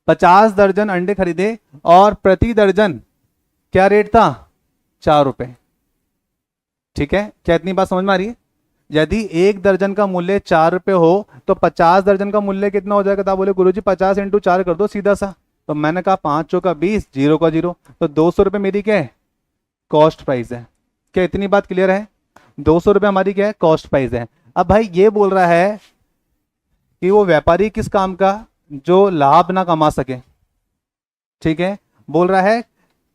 50 दर्जन अंडे खरीदे और प्रति दर्जन क्या रेट था, 4 रुपए, ठीक है। क्या इतनी बात समझ में आ रही है। यदि एक दर्जन का मूल्य 4 रुपए हो तो 50 दर्जन का मूल्य कितना हो जाएगा, तो बोले गुरुजी 50 × 4 कर दो सीधा सा। तो मैंने कहा 5 चौका 20, 0 का 0, तो 200 रुपए मेरी क्या है, कॉस्ट प्राइस है। क्या इतनी बात क्लियर है, 200 रुपए हमारी क्या है, कॉस्ट प्राइस है। अब भाई ये बोल रहा है कि वो व्यापारी किस काम का, जो लाभ ना कमा सके, ठीक है। बोल रहा है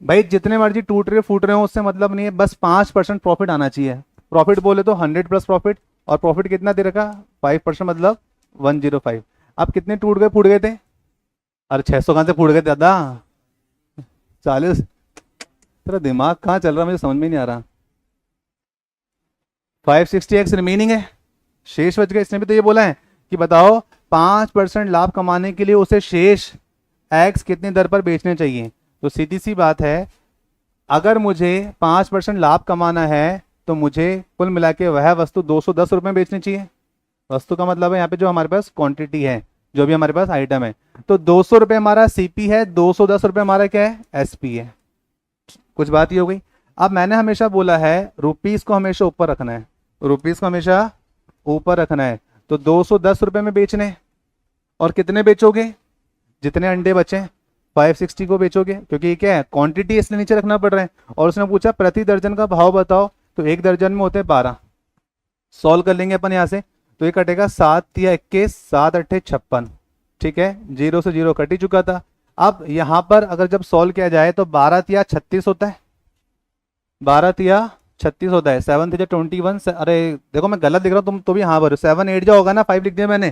भाई जितने मर्जी टूट रहे फूट रहे हो उससे मतलब नहीं है, बस 5% प्रॉफिट आना चाहिए। प्रॉफिट बोले तो 100 प्लस प्रॉफिट, और प्रॉफिट कितना दे रखा, 5% मतलब 105। अब कितने टूट गए फूट गए थे, अरे 600 कहां से फूट गए दादा, 40। तेरा दिमाग कहाँ चल रहा, मुझे समझ में नहीं आ रहा। 560 एक्स रिमेनिंग है, शेष बच गए। इसने भी तो ये बोला है कि बताओ 5% लाभ कमाने के लिए उसे शेष एक्स कितनी दर पर बेचने चाहिए। तो सीधी सी बात है, अगर मुझे 5% लाभ कमाना है तो मुझे कुल मिला के वह वस्तु 210 रुपये में बेचनी चाहिए। वस्तु का मतलब है यहाँ पे जो हमारे पास क्वांटिटी है, जो भी हमारे पास आइटम है। तो 200 रुपये हमारा सीपी है, 210 रुपये हमारा क्या है, एसपी है। कुछ बात ही हो गई। अब मैंने हमेशा बोला है रुपीस को हमेशा ऊपर रखना है, रुपीस को हमेशा ऊपर रखना है, तो 210 रुपए में बेचने हैं। और कितने बेचोगे? जितने अंडे बचे 560 को बेचोगे, क्योंकि ये क्या है, क्वांटिटी इसलिए नीचे रखना पड़ रहा है। और उसने पूछा प्रति दर्जन का भाव बताओ, तो एक दर्जन में होते हैं 12। सॉल्व कर लेंगे अपन यहाँ से, तो ये कटेगा 7 या 21, 7 अट्ठे 56। ठीक है, 0 से 0 कट ही चुका था। अब यहाँ पर अगर जब सॉल्व किया जाए तो 12 या 36 होता है, 12 या 36 होता है। 7 या 21, अरे देखो मैं गलत लिख रहा हूँ, तुम तो भी हाँ भरो, 7 8 जो होगा ना, 5 लिख दिया मैंने,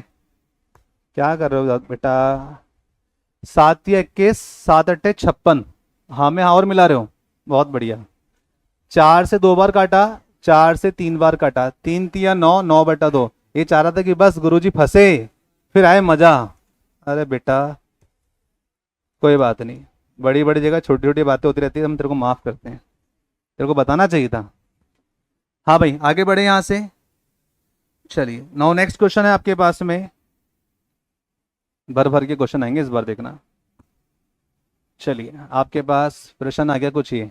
क्या कर रहे हो बेटा। 7 या 21, 7 अट्ठे 56, हाँ में हाँ और मिला रहे हो, बहुत बढ़िया। 4 से 2 बार काटा, 4 से 3 बार काटा, 3 तिया 9, 9/2। ये चाह रहा था कि बस गुरुजी फंसे फिर आए मजा। अरे बेटा कोई बात नहीं, बड़ी बड़ी जगह छोटी छोटी बातें होती रहती है, हम तेरे को माफ करते हैं, तेरे को बताना चाहिए था। हाँ भाई आगे बढ़े यहाँ से। चलिए नाउ नेक्स्ट क्वेश्चन है आपके पास में, भर भर के क्वेश्चन आएंगे इस बार देखना। चलिए आपके पास प्रश्न आ गया कुछ ये।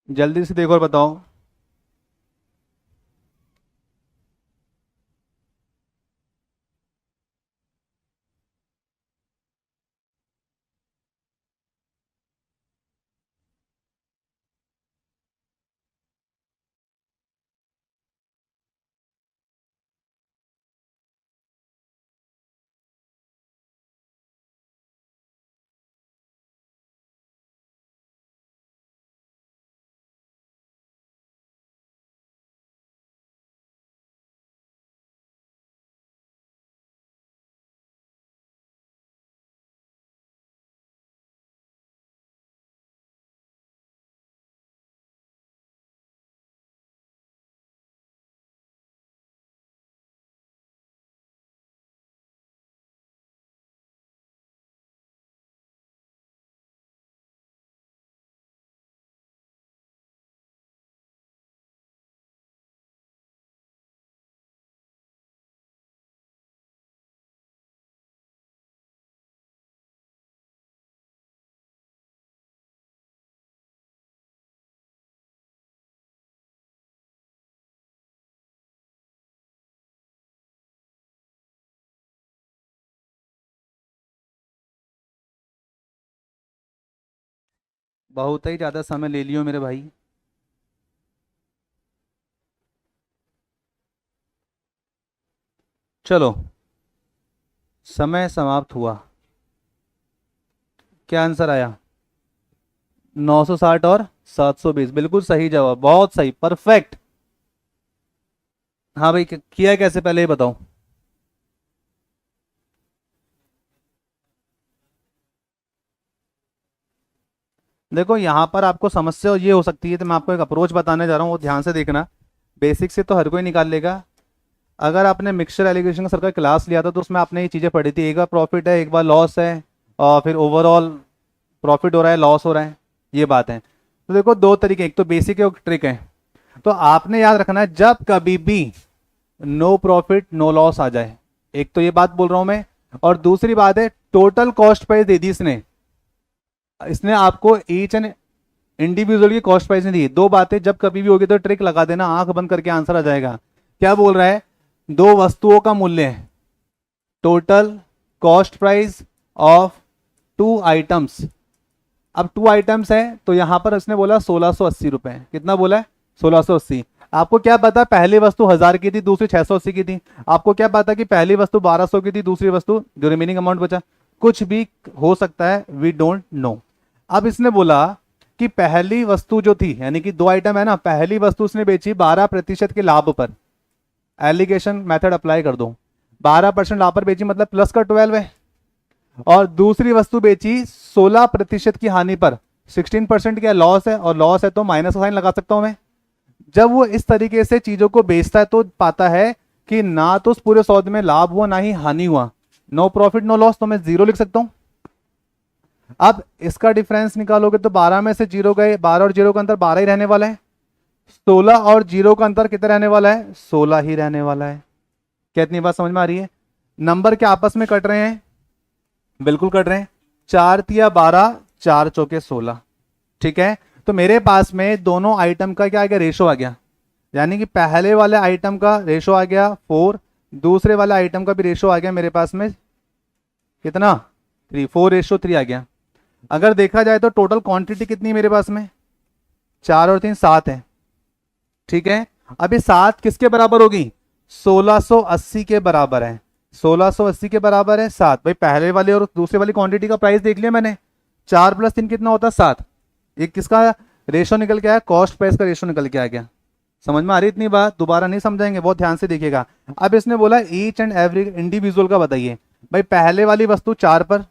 जल्दी से देखो और बताओ। बहुत ही ज्यादा समय ले लियो मेरे भाई। चलो समय समाप्त हुआ। क्या आंसर आया? 960 और 720, बिल्कुल सही जवाब, बहुत सही, परफेक्ट। हाँ भाई किया कैसे, पहले ये बताओ। देखो यहाँ पर आपको समस्या ये हो सकती है, तो मैं आपको एक अप्रोच बताने जा रहा हूँ, वो ध्यान से देखना। बेसिक से तो हर कोई निकाल लेगा। अगर आपने मिक्सचर एलिगेशन का सरकार क्लास लिया था, तो उसमें आपने ये चीज़ें पढ़ी थी, एक बार प्रॉफिट है एक बार लॉस है, और फिर ओवरऑल प्रॉफिट हो रहा है लॉस हो रहा है, ये बात है। तो देखो दो तरीके, एक तो बेसिक है एक ट्रिक है। तो आपने याद रखना है, जब कभी भी नो प्रॉफिट नो लॉस आ जाए, एक तो ये बात बोल रहा हूं मैं, और दूसरी बात है टोटल कॉस्ट प्राइस दे दी इसने, इसने आपको ईच एंड इंडिविजुअल की कॉस्ट प्राइस नहीं दी। दो बातें जब कभी भी होगी तो ट्रिक लगा देना, आंख बंद करके आंसर आ जाएगा। क्या बोल रहा है? दो वस्तुओं का मूल्य है, total cost price of 2 items. अब 2 आइटम्स है, तो यहां पर इसने बोला 1680 रुपए। कितना बोला है? 1680। आपको क्या पता पहली वस्तु 1000 की थी दूसरी 680 की थी? आपको क्या पता कि पहली वस्तु 1200 की थी दूसरी वस्तु जो रिमेनिंग अमाउंट बचा? कुछ भी हो सकता है, वी डोंट नो। अब इसने बोला कि पहली वस्तु जो थी, यानी कि 2 आइटम है ना, पहली वस्तु उसने बेची 12% के लाभ पर, एलिगेशन मेथड अप्लाई कर दो, 12% लाभ पर बेची मतलब प्लस का 12 है। और दूसरी वस्तु बेची 16% की हानि पर, 16% क्या लॉस है, और लॉस है तो माइनस का साइन लगा सकता हूं मैं। जब वो इस तरीके से चीजों को बेचता है तो पाता है कि ना तो उस पूरे सौदे में लाभ हुआ ना ही हानि हुआ, नो प्रॉफिट नो लॉस, तो मैं 0 लिख सकता हूं। अब इसका डिफरेंस निकालोगे तो 12 में से 0 गए, 12 और 0 का अंतर 12 ही रहने वाला है। 16 और 0 का अंतर कितना रहने वाला है? 16 ही रहने वाला है। क्या इतनी बात समझ में आ रही है? नंबर क्या आपस में कट रहे हैं? बिल्कुल कट रहे हैं। 4 तिया 12, 4 चौके 16। ठीक है, तो मेरे पास में दोनों आइटम का क्या आ गया? रेशो आ गया। यानी कि पहले वाले आइटम का रेशो आ गया 4, दूसरे वाले आइटम का भी रेशो आ गया मेरे पास में कितना? 3, 4:3 आ गया। अगर देखा जाए तो टोटल क्वांटिटी कितनी है मेरे पास में? 4 और 3 7 है। ठीक है, अभी 7 किसके बराबर होगी? 1680 के बराबर है। 1680 के बराबर है 7। भाई पहले वाले और दूसरे वाली क्वांटिटी का प्राइस देख लिया मैंने। 4 + 3 कितना होता है? 7। ये किसका रेशो निकल के आया? कॉस्ट प्राइस का रेशो निकल के आ गया। समझ में आ रही इतनी बात? दोबारा नहीं समझाएंगे, बहुत ध्यान से देखिएगा। अब इसने बोला ईच एंड एवरी इंडिविजुअल का बताइए। भाई पहले वाली वस्तु 4 पर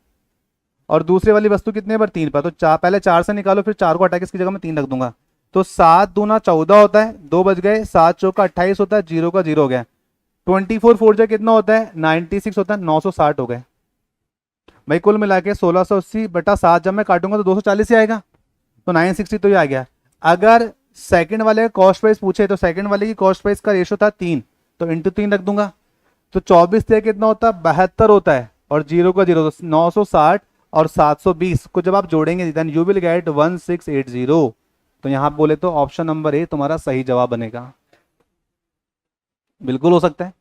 और दूसरे वाली वस्तु कितने पर? 3 पर। तो पहले 4 से निकालो, फिर 4 को हटा के इसकी जगह में 3 रख दूंगा। तो 7 दूना 14 होता है, 2 बच गए। 7 चौका 28 होता है, 0 का 0 हो गया। 24 4 जा कितना होता है? 96 होता है, 960 हो गए। भाई कुल मिला के 1680/7 जब मैं काटूंगा तो 240 ही आएगा। तो 960 तो ये आ गया। अगर सेकंड वाले का कॉस्ट प्राइस पूछे तो सेकंड वाले की कॉस्ट प्राइस का रेशो था 3, तो इंटू 3 रख दूंगा। तो 24 से कितना होता है? 72 होता है, और 0 का 0 तो 960 और 720 को जब आप जोड़ेंगे देन यू विल गेट 1680। तो यहां बोले तो ऑप्शन नंबर ए तुम्हारा सही जवाब बनेगा। बिल्कुल हो सकता है,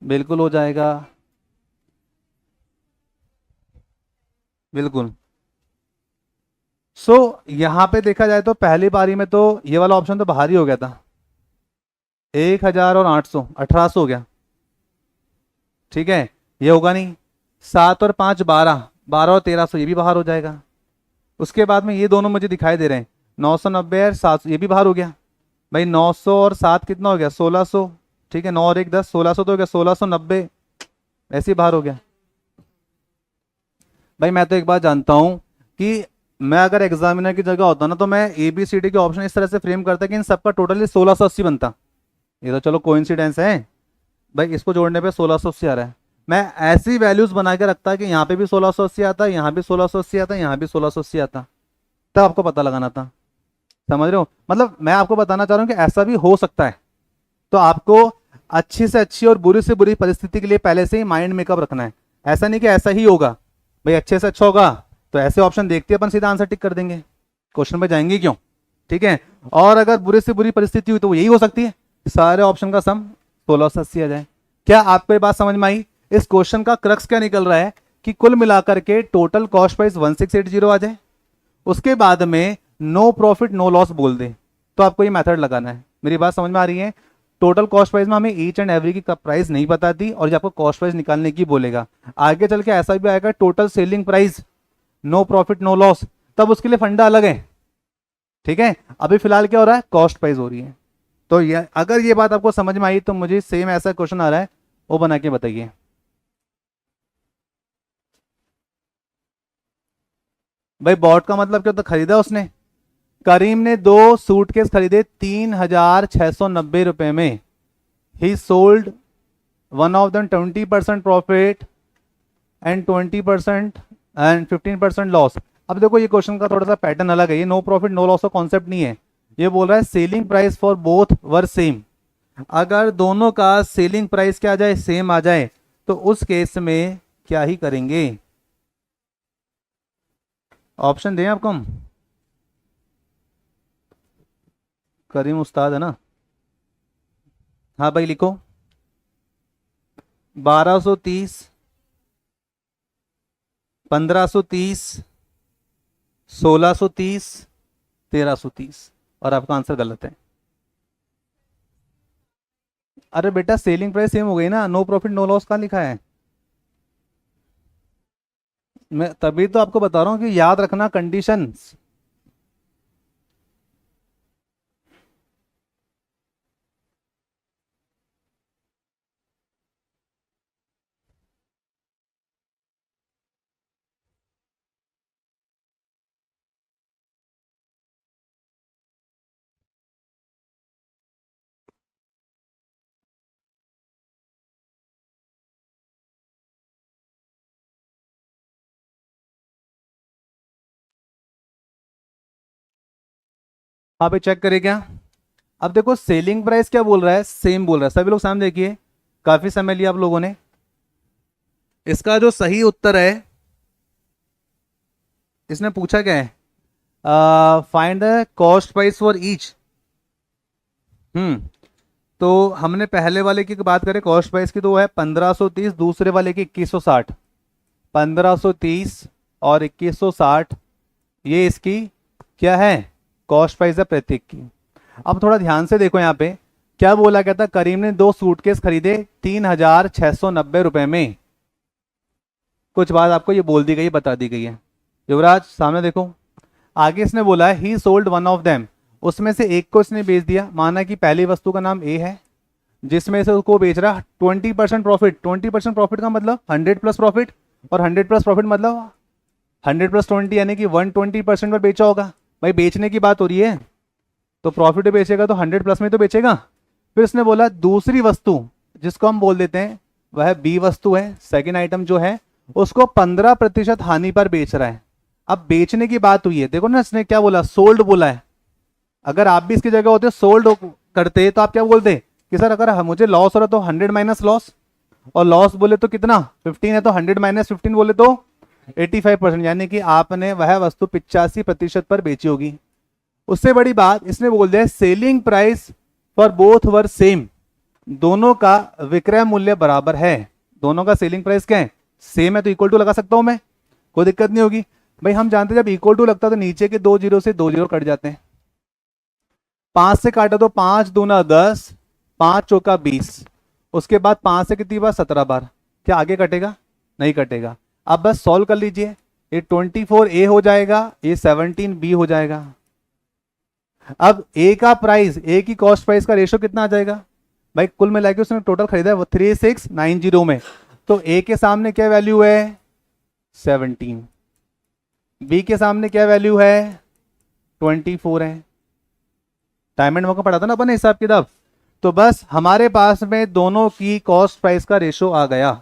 बिल्कुल हो जाएगा। बिल्कुल। सो यहां पे देखा जाए तो पहली बारी में तो ये वाला ऑप्शन तो बाहर ही हो गया था। 1800 1800 हो गया। ठीक है, ये होगा नहीं। 7 और 5 12, 12 और 1300 ये भी बाहर हो जाएगा। उसके बाद में ये दोनों मुझे दिखाई दे रहे हैं, 990 और 700 ये भी बाहर हो गया। भाई 900 और 7 कितना हो गया? 1600। ठीक है, 9 और 1 10, 1600 तो हो गया। 1690 ऐसे ही बाहर हो गया। भाई मैं तो एक बात जानता हूं कि मैं अगर एग्जामिनर की जगह होता ना तो मैं ए बी सी डी के ऑप्शन इस तरह से फ्रेम करता कि इन सबका टोटल 1680 बनता। ये तो चलो कोइंसिडेंस है। भाई इसको जोड़ने पे 1680 आ रहा है। मैं ऐसी वैल्यूज बना के रखता कि यहाँ पे भी 1680 आता, यहाँ भी 1680 आता, यहाँ भी 1680 आता। तब आपको पता लगाना था। समझ रहे हो? मतलब मैं आपको बताना चाह रहा हूँ कि ऐसा भी हो सकता है। तो आपको अच्छी से अच्छी और बुरी से बुरी परिस्थिति के लिए पहले से ही माइंड मेकअप रखना है। ऐसा नहीं कि ऐसा ही होगा। भाई अच्छे से अच्छा होगा तो ऐसे ऑप्शन देखते अपन सीधा आंसर टिक कर देंगे, क्वेश्चन में जाएंगे क्यों? ठीक है। और अगर बुरे से बुरी परिस्थिति हुई तो वो यही हो सकती है, सारे ऑप्शन का सम 1680 आ जाए। क्या आपको ये बात समझ में आई? इस क्वेश्चन का क्रक्स क्या निकल रहा है कि कुल मिलाकर के टोटल कॉस्ट प्राइस 1680 आ जाए, उसके बाद में नो प्रॉफिट नो लॉस बोल दे। तो आपको ये मेथड लगाना है। मेरी बात समझ में आ रही है? टोटल कॉस्ट प्राइस में हमें ईच एंड एवरी की प्राइस नहीं बताती और ये आपको कॉस्ट प्राइस निकालने की बोलेगा। आगे चल के ऐसा भी आएगा total selling price no profit no loss, तब उसके लिए फंडा अलग है। ठीक है, अभी फिलहाल क्या हो रहा है? कॉस्ट प्राइस हो रही है। तो ये अगर ये बात आपको समझ में आई तो मुझे सेम ऐसा क्वेश्चन आ रहा है वो बना के बताइए। भाई बॉट का मतलब क्या होता? खरीदा उसने। करीम ने 2 सूटकेस खरीदे 3690 रुपए में। ही sold one of them 20% profit and 20% and 15% loss. अब देखो ये क्वेश्चन का थोड़ा सा पैटर्न अलग है, ये नो प्रॉफिट नो लॉस का कॉन्सेप्ट नहीं है। ये बोल रहा है selling price for both were same. अगर दोनों का सेलिंग प्राइस क्या आ जाए? सेम आ जाए, तो उस केस में क्या ही करेंगे? ऑप्शन दें आपको हम? करीम उस्ताद है ना? हाँ भाई लिखो। 1230, 1530, 1630, 1330। और आपका आंसर गलत है। अरे बेटा सेलिंग प्राइस सेम हो गई ना, नो प्रॉफिट नो लॉस कहाँ लिखा है? मैं तभी तो आपको बता रहा हूँ कि याद रखना कंडीशंस। वहाँ पे चेक करें क्या। अब देखो सेलिंग प्राइस क्या बोल रहा है, सेम बोल रहा है। सभी लोग सामने देखिए, काफी समय लिया आप लोगों ने। इसका जो सही उत्तर है, इसने पूछा क्या है, find the cost price for each. हम्म तो हमने पहले वाले की बात करें कॉस्ट प्राइस की, तो वो है 1530, दूसरे वाले की 2160। 1530 और 2160, ये इसकी क्या है, कॉस्ट प्राइस है प्रत्येक की। अब थोड़ा ध्यान से देखो यहाँ पे क्या बोला गया था, करीम ने 2 सूटकेस खरीदे 3690 में। कुछ बात आपको ये बोल दी गई, बता दी गई है। युवराज सामने देखो, आगे इसने बोला है ही सोल्ड वन ऑफ देम, उसमें से एक को इसने बेच दिया। माना कि पहली वस्तु का नाम ए है, जिसमें से उसको बेच रहा 20% प्रॉफिट। 20% प्रॉफिट का मतलब 100 प्लस प्रॉफिट, और 100 प्लस प्रॉफिट मतलब 100 प्लस 20 यानी कि 120% पर बेचा होगा। भाई बेचने की बात हो रही है, तो प्रॉफिट बेचेगा तो 100 प्लस में तो बेचेगा। फिर उसने बोला दूसरी वस्तु, जिसको हम बोल देते हैं वह बी वस्तु है, सेकेंड आइटम जो है, उसको 15% हानि पर बेच रहा है। अब बेचने की बात हुई है, देखो ना इसने क्या बोला, सोल्ड बोला है। अगर आप भी इसकी जगह होते सोल्ड करते तो आप क्या बोलते कि सर अगर मुझे लॉस हो रहा तो 100 माइनस लॉस, और लॉस बोले तो कितना 15 है, तो 100 माइनस 15 बोले तो 85%, यानी कि आपने वह वस्तु 85% पर बेची होगी। उससे बड़ी बात इसने बोल दिया selling price for both were same, दोनों का विक्रय मूल्य बराबर है। दोनों का सेलिंग प्राइस क्या है, सेम है, तो इक्वल टू लगा सकता हूं मैं, कोई दिक्कत नहीं होगी। भाई हम जानते हैं जब इक्वल टू लगता है तो नीचे के 2 जीरो से 2 जीरो कट जाते हैं। 5 से काटा तो 5 दूना 10, 5 चौका 20, उसके बाद 5 से कितनी बार 17 बार, क्या आगे कटेगा, नहीं कटेगा। अब बस सॉल्व कर लीजिए, ये 24A हो जाएगा, ये 17B हो जाएगा। अब ए का प्राइस, ए की कॉस्ट प्राइस का रेशो कितना आ जाएगा, भाई कुल मिला के उसने टोटल खरीदा है 3690 में, तो ए के सामने क्या वैल्यू है 17, बी के सामने क्या वैल्यू है 24 है। टाइम एंड मौका पढ़ा था ना अपन हिसाब किताब। तो बस हमारे पास में दोनों की कॉस्ट प्राइस का रेशो आ गया।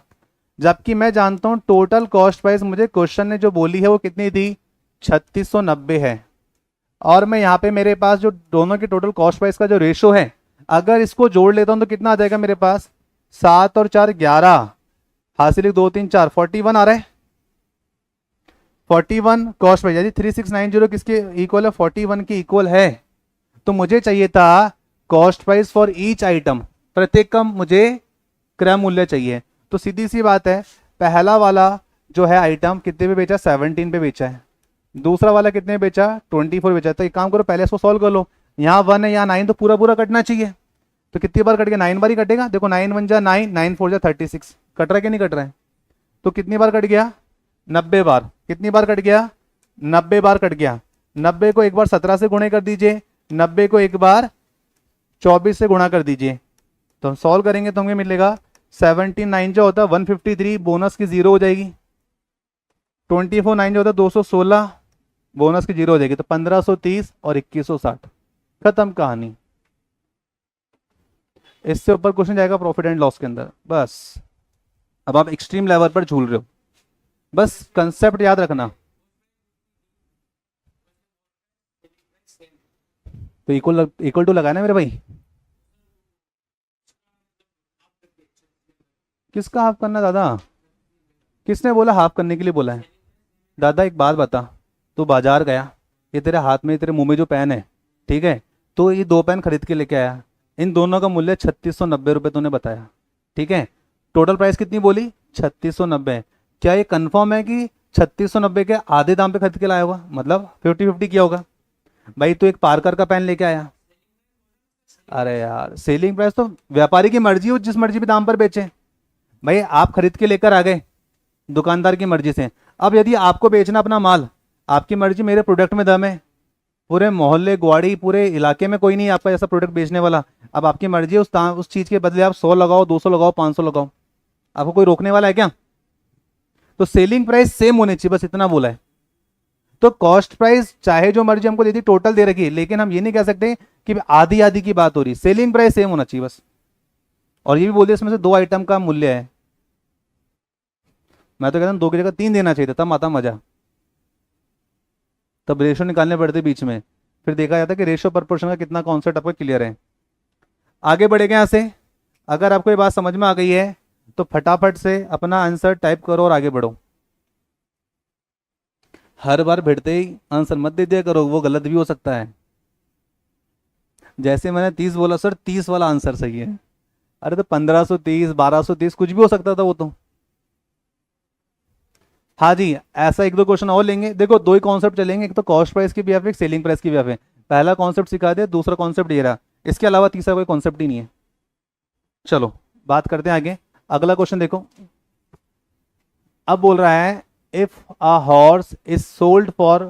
जबकि मैं जानता हूं टोटल कॉस्ट प्राइस मुझे क्वेश्चन ने जो बोली है वो कितनी थी 3690 है, और मैं यहाँ पे मेरे पास जो दोनों के टोटल कॉस्ट प्राइस का जो रेशो है, अगर इसको जोड़ लेता हूं तो कितना आ जाएगा मेरे पास, 7 और 4 11, हासिल 2 3 4 41 आ रहा है। 41 कॉस्ट प्राइस, यदि 3690 किसके इक्वल है 41 के इक्वल है, तो मुझे चाहिए था cost price for each item, प्रत्येक का मुझे क्रय मूल्य चाहिए। तो सीधी सी बात है, पहला वाला जो है आइटम कितने पे बेचा 17 पे बेचा है, दूसरा वाला कितने बेचा 24 बेचा। तो एक काम करो पहले इसको सॉल्व कर लो, यहाँ 1 है यहाँ 9, तो पूरा पूरा कटना चाहिए। तो कितनी बार कट गया 9 बार ही कटेगा। देखो 9 1 जा 9, 9 4 जा 36, कट रहा है कि नहीं कट रहा है, तो कितनी बार कट गया 90 बार। कितनी बार कट गया 90 बार कट गया। 90 को एक बार 17 से गुणे कर दीजिए, 90 को एक बार 24 से गुणा कर दीजिए, तो हम सॉल्व करेंगे तो हमें मिलेगा 17 9 जो होता है 153, बोनस की 0 हो जाएगी। 24 9 जो होता है 216, बोनस की 0 हो जाएगी, तो 1530 और 2160, खत्म कहानी। इससे ऊपर क्वेश्चन जाएगा प्रॉफिट एंड लॉस के अंदर। बस अब आप एक्सट्रीम लेवल पर झूल रहे हो, बस कंसेप्ट याद रखना। तो इक्वल टू लगाना मेरे भाई, किसका हाफ करना दादा, किसने बोला हाफ करने के लिए बोला है। दादा एक बात बता, तू बाजार गया, ये तेरे हाथ में तेरे मुंह में जो पेन है, ठीक है, तो ये 2 पेन खरीद के लेके आया, इन दोनों का मूल्य 3690 रुपये तूने बताया, ठीक है। टोटल प्राइस कितनी बोली 3690। क्या ये कंफर्म है कि 3690 के आधे दाम पे खरीद के लाया होगा, मतलब 50-50 किया होगा। भाई तू एक पार्कर का पेन लेके आया, अरे यार सेलिंग प्राइस तो व्यापारी की मर्जी हो, जिस मर्जी पे दाम पर बेचे। भाई आप खरीद के लेकर आ गए दुकानदार की मर्जी से, अब यदि आपको बेचना अपना माल, आपकी मर्जी, मेरे प्रोडक्ट में दम है, पूरे मोहल्ले ग्वाड़ी पूरे इलाके में कोई नहीं है आपका जैसा प्रोडक्ट बेचने वाला, अब आपकी मर्जी है उस चीज के बदले आप 100 लगाओ 200 लगाओ 500 लगाओ, आपको कोई रोकने वाला है क्या। तो सेलिंग प्राइस सेम होनी चाहिए, बस इतना बोला है। तो कॉस्ट प्राइस चाहे जो मर्जी हमको दे दी, टोटल दे रखी है, लेकिन हम ये नहीं कह सकते कि आधी आधी की बात हो रही, सेलिंग प्राइस सेम होना चाहिए बस। और ये भी बोल दिया इसमें से 2 आइटम का मूल्य है, मैं तो कहता हूँ 2 की जगह 3 देना चाहिए था, तब आता मजा, तब रेशो निकालने पड़ते बीच में। फिर देखा जाता है कि रेशियो प्रपोर्शन का कितना कॉन्सेप्ट आपको क्लियर है। आगे बढ़ेगा यहाँ से। अगर आपको ये बात समझ में आ गई है तो फटाफट से अपना आंसर टाइप करो और आगे बढ़ो। हर बार भिड़ते ही आंसर मत दे दिया करो, वो गलत भी हो सकता है। जैसे मैंने 30 बोला सर 30 वाला आंसर सही है, अरे तो 1530 1230 कुछ भी हो सकता था वो तो। हाँ जी, ऐसा एक दो क्वेश्चन और लेंगे। देखो दो ही कॉन्सेप्ट चलेंगे, एक तो कॉस्ट प्राइस की बीहाफ, एक सेलिंग प्राइस की बीहाफ है। पहला कॉन्सेप्ट सिखा दिया, दूसरा कॉन्सेप्ट ये रहा, इसके अलावा तीसरा कोई कॉन्सेप्ट ही नहीं है। चलो बात करते हैं आगे। अगला क्वेश्चन देखो, अब बोल रहा है if a horse is sold for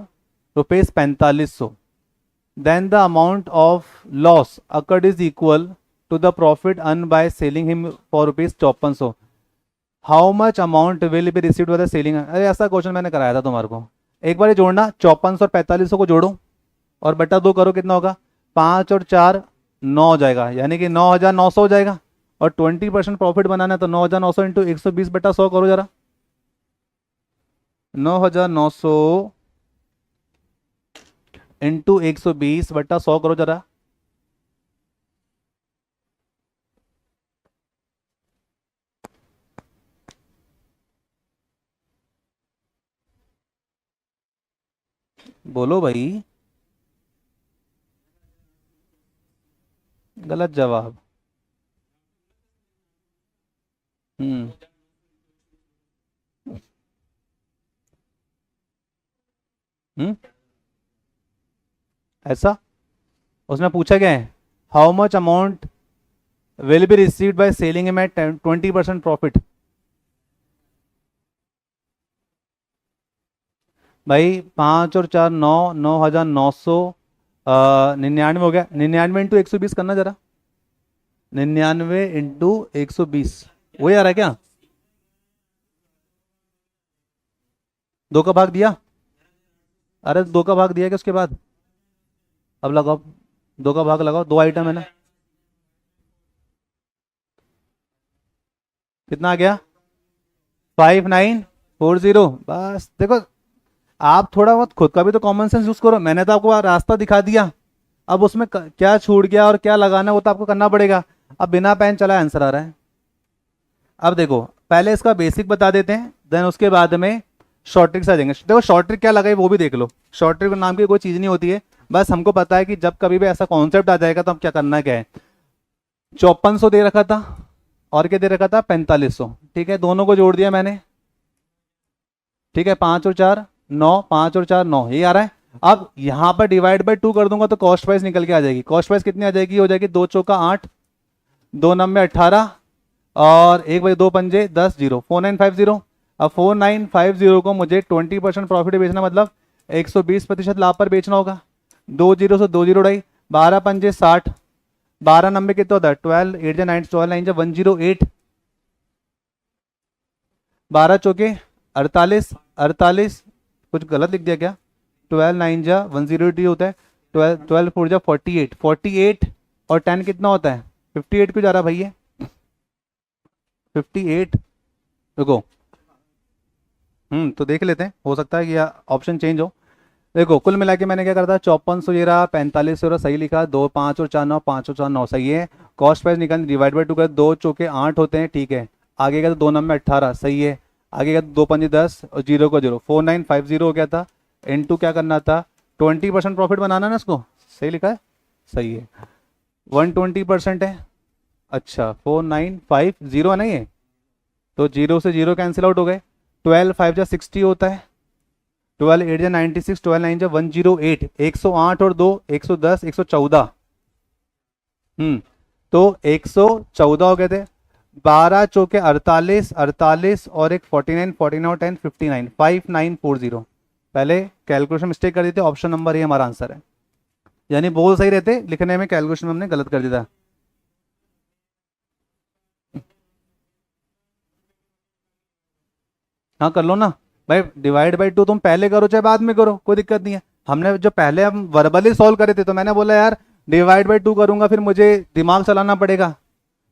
₹4500, then the amount of loss occurred is equal to the profit earned by selling him for ₹5400. How much amount will be received by the selling? अरे ऐसा question मैंने कराया था तुम्हारे को। एक बार ये जोड़ना, 5400 और 4500 को जोड़ो और बटा 2 करो, कितना होगा? 5 और 4 9 हो जाएगा, यानी कि 9900 हो जाएगा। और 20% प्रॉफिट बनाना है तो 9900 इंटू 120/100 करो जरा। 9900 इंटू 120/100 करो जरा। बोलो भाई। गलत जवाब। हम्म। हम्म। ऐसा उसने पूछा क्या है? How much amount will be received by selling him at 20% profit. भाई 5 और 4 9, 9900 99 हो गया। 99 इंटू 120 करना जरा। 99 इंटू 120 वही आ रहा है क्या? दो का भाग दिया? अरे दो का भाग दिया क्या उसके बाद? अब लगाओ, दो का भाग लगाओ, दो आइटम है ना। कितना आ गया? 5940। बस देखो, आप थोड़ा बहुत खुद का भी तो कॉमन सेंस यूज करो। मैंने तो आपको रास्ता दिखा दिया, अब उसमें क्या छूट गया और क्या लगाना है वो तो आपको करना पड़ेगा। अब बिना पेन चला आंसर आ रहा है। अब देखो पहले इसका बेसिक बता देते हैं, देन उसके बाद में शॉर्ट ट्रिक्स आ जाएंगे। देखो शॉर्ट ट्रिक क्या लगाई वो भी देख लो। शॉर्ट ट्रिक नाम की कोई चीज़ नहीं होती है, बस हमको पता है कि जब कभी भी ऐसा कॉन्सेप्ट आ जाएगा तो हम क्या करना क्या है। 5400 दे रखा था और क्या दे रखा था? 4500। ठीक है, दोनों को जोड़ दिया मैंने। ठीक है, 5 और 4 9, 5 और 4 9, यही आ रहा है। अब यहां पर डिवाइड बाय 2 कर दूंगा तो कॉस्ट प्राइस निकल के आ जाएगी। कॉस्ट प्राइस कितनी आ जाएगी? हो जाएगी 2 चौका 8, 2 नंबे 18 और 1 बजे 2 पंजे 10 0 4950। अब 4950 को मुझे 20% प्रॉफिट बेचना, मतलब 120% लाभ पर बेचना होगा। 2 जीरो से 2 जीरो उड़ाई, 12 पंजे 60, 12 नंबे कितना होता है? 12 8 जा 9 12 9 जा 108, 12 चौके 48 48, कुछ गलत लिख दिया क्या? 12 9 जा 108 होता है, 12 12 4 जा 48 48 और 10 कितना होता है? 58 क्यों जा रहा भैया? 58 रुको, तो देख लेते हैं, हो सकता है कि ऑप्शन चेंज हो। देखो कुल मिला के मैंने क्या करा था? 5400 ये रहा, 4500 रहा, सही लिखा। 2 5 और 4 9, 5 और 4 9 सही है। कॉस्ट प्राइस निकाल, डिवाइड बाई 2 कर, 2 चौके 8 होते हैं, ठीक है। आगे का तो 2 नंबर 18 सही है। आगे का 2 पंजे 10 और 0 को 0, 4950 हो गया था। इनटू क्या करना था? 20% प्रॉफिट बनाना ना इसको, सही लिखा है, सही है। 120% है, अच्छा 4950 है ना ये, तो 0 से 0 कैंसिल आउट हो गए। 12 5 जा 60 होता है, 12 8 जा 96, 12 9 जा 108, 108 और 2 110 114। तो 114 हो गए थे। 12 चौके 48 48 और एक 49 49 और 10 59 5940। पहले कैलकुलेशन मिस्टेक कर दी थी, ऑप्शन नंबर ये हमारा आंसर है। यानी बोल सही रहते, लिखने में कैलकुलेशन में हमने गलत कर दिया था। हाँ कर लो ना भाई, डिवाइड बाई 2 तुम पहले करो चाहे बाद में करो, कोई दिक्कत नहीं है। हमने जो पहले हम वर्बली सॉल्व करे थे तो मैंने बोला यार डिवाइड बाई 2 करूंगा, फिर मुझे दिमाग चलाना पड़ेगा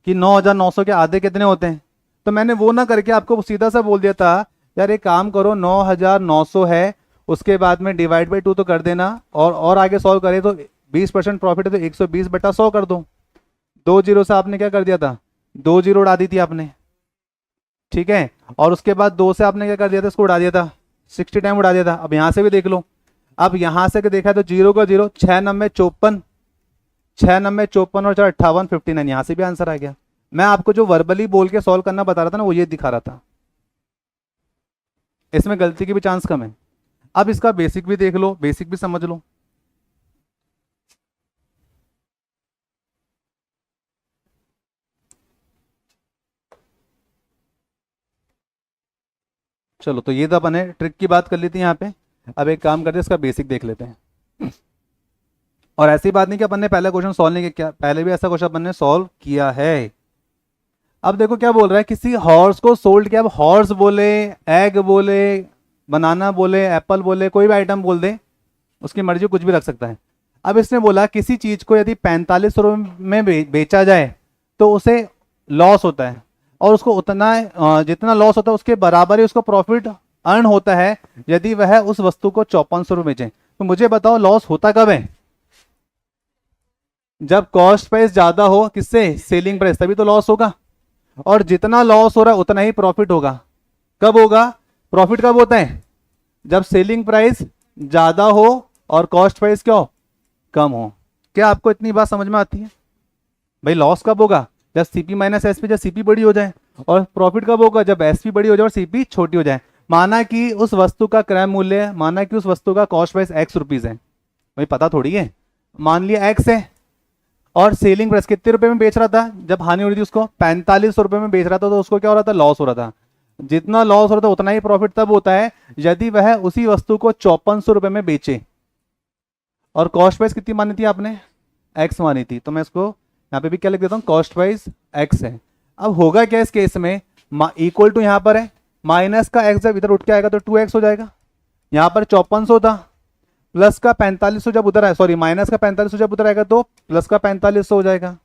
कि 9900 के आधे कितने होते हैं। तो मैंने वो ना करके आपको सीधा सा बोल दिया था यार एक काम करो, 9900 है, उसके बाद में डिवाइड बाई 2 तो कर देना, और आगे सॉल्व करें तो 20% प्रॉफिट है तो 120/100 कर दो। 2 जीरो से आपने क्या कर दिया था, 2 जीरो उड़ा दी थी आपने, ठीक है। और उसके बाद 2 से आपने क्या कर दिया था, इसको उड़ा दिया था, 60 टाइम उड़ा दिया था। अब यहां से भी देख लो, अब यहां से देखा तो 0 का 0, 6 9 54, 6 9 54 और 4 58, 59, यहां से भी आंसर आ गया। मैं आपको जो वर्बली बोल के सॉल्व करना बता रहा था ना, वो ये दिखा रहा था, इसमें गलती की भी चांस कम है। अब इसका बेसिक भी देख लो, बेसिक भी समझ लो। चलो, तो ये तो अपन ने ट्रिक की बात कर ली थी यहाँ पे। अब एक काम करते हैं, इसका बेसिक देख लेते हैं। और ऐसी बात नहीं कि अपन ने पहला क्वेश्चन सॉल्व नहीं किया, पहले भी ऐसा क्वेश्चन अपन ने सॉल्व किया है। अब देखो क्या बोल रहा है, किसी हॉर्स को सोल्ड किया। अब हॉर्स बोले, एग बोले, बनाना बोले, एप्पल बोले, कोई भी आइटम बोल दे, उसकी मर्जी, कुछ भी रख सकता है। अब इसने बोला किसी चीज को यदि 45 रुपये में बेचा जाए तो उसे लॉस होता है, और उसको उतना जितना लॉस होता है उसके बराबर ही उसको प्रॉफिट अर्न होता है यदि वह उस वस्तु को 5400 बेचे। तो मुझे बताओ लॉस होता कब है, जब कॉस्ट प्राइस ज्यादा हो, किससे, सेलिंग प्राइस, तभी तो लॉस होगा। और जितना लॉस हो रहा है उतना ही प्रॉफिट होगा। कब होगा प्रॉफिट, कब होता है, जब सेलिंग प्राइस ज्यादा हो और कॉस्ट प्राइस क्या हो, कम हो। क्या आपको इतनी बात समझ में आती है भाई? लॉस कब होगा, जब सीपी माइनस एसपी, जब सीपी बड़ी हो जाए। और प्रॉफिट कब होगा, जब एसपी बड़ी हो जाए और सीपी छोटी हो जाए। माना कि उस वस्तु का क्रय मूल्य, माना कि उस वस्तु का कॉस्ट प्राइस एक्स रुपीज है, भाई पता थोड़ी है, मान लिया एक्स है, और सेलिंग प्राइस कितने रुपए में बेच रहा था, जब हानि हो रही थी उसको 4500 में बेच रहा था, तो उसको क्या हो रहा था, लॉस हो रहा था। जितना लॉस हो रहा था उतना ही प्रॉफिट तब होता है यदि वह उसी वस्तु को 5400 में बेचे। और कॉस्ट प्राइस कितनी मानी थी आपने, एक्स मानी थी, तो मैं इसको यहाँ पे भी क्या लिख देता हूँ, कॉस्ट प्राइस एक्स है। अब होगा क्या इस केस में, इक्वल टू यहाँ पर है, माइनस का एक्स जब इधर उठ के आएगा तो 2x हो जाएगा। यहाँ पर 5400 था, प्लस का 4500 जब उधर आए, सॉरी माइनस का 4500 जब उधर आएगा तो प्लस का 4500 हो जाएगा।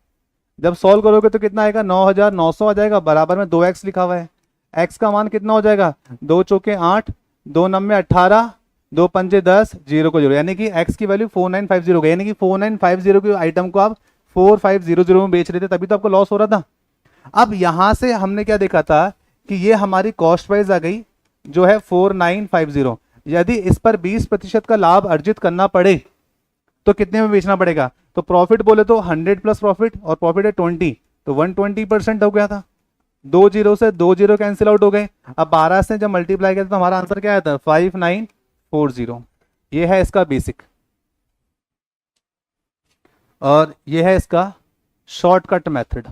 जब सॉल्व करोगे तो कितना आएगा, 9900 आ जाएगा, बराबर में 2x लिखा हुआ है। x का मान कितना हो जाएगा, 2 चौके 8, 2 नम्बे 18, 2 पंजे 10, 0 को 0, यानी कि x की वैल्यू 4950 हो गई। यानी कि 4950 की आइटम को आप 4500 में बेच रहे थे, तभी तो आपको लॉस हो रहा था। अब यहां से हमने क्या देखा था कि ये हमारी कॉस्ट प्राइस आ गई जो है 4950। यदि इस पर 20% का लाभ अर्जित करना पड़े तो कितने में बेचना पड़ेगा, तो प्रॉफिट बोले तो 100 प्लस प्रॉफिट, और प्रॉफिट है 20, तो 120% हो गया था। 2 जीरो से 2 जीरो कैंसिल आउट हो गए। अब 12 से जब मल्टीप्लाई किया तो हमारा आंसर क्या आया था, 5940। ये है इसका बेसिक, और ये है इसका शॉर्टकट मेथड।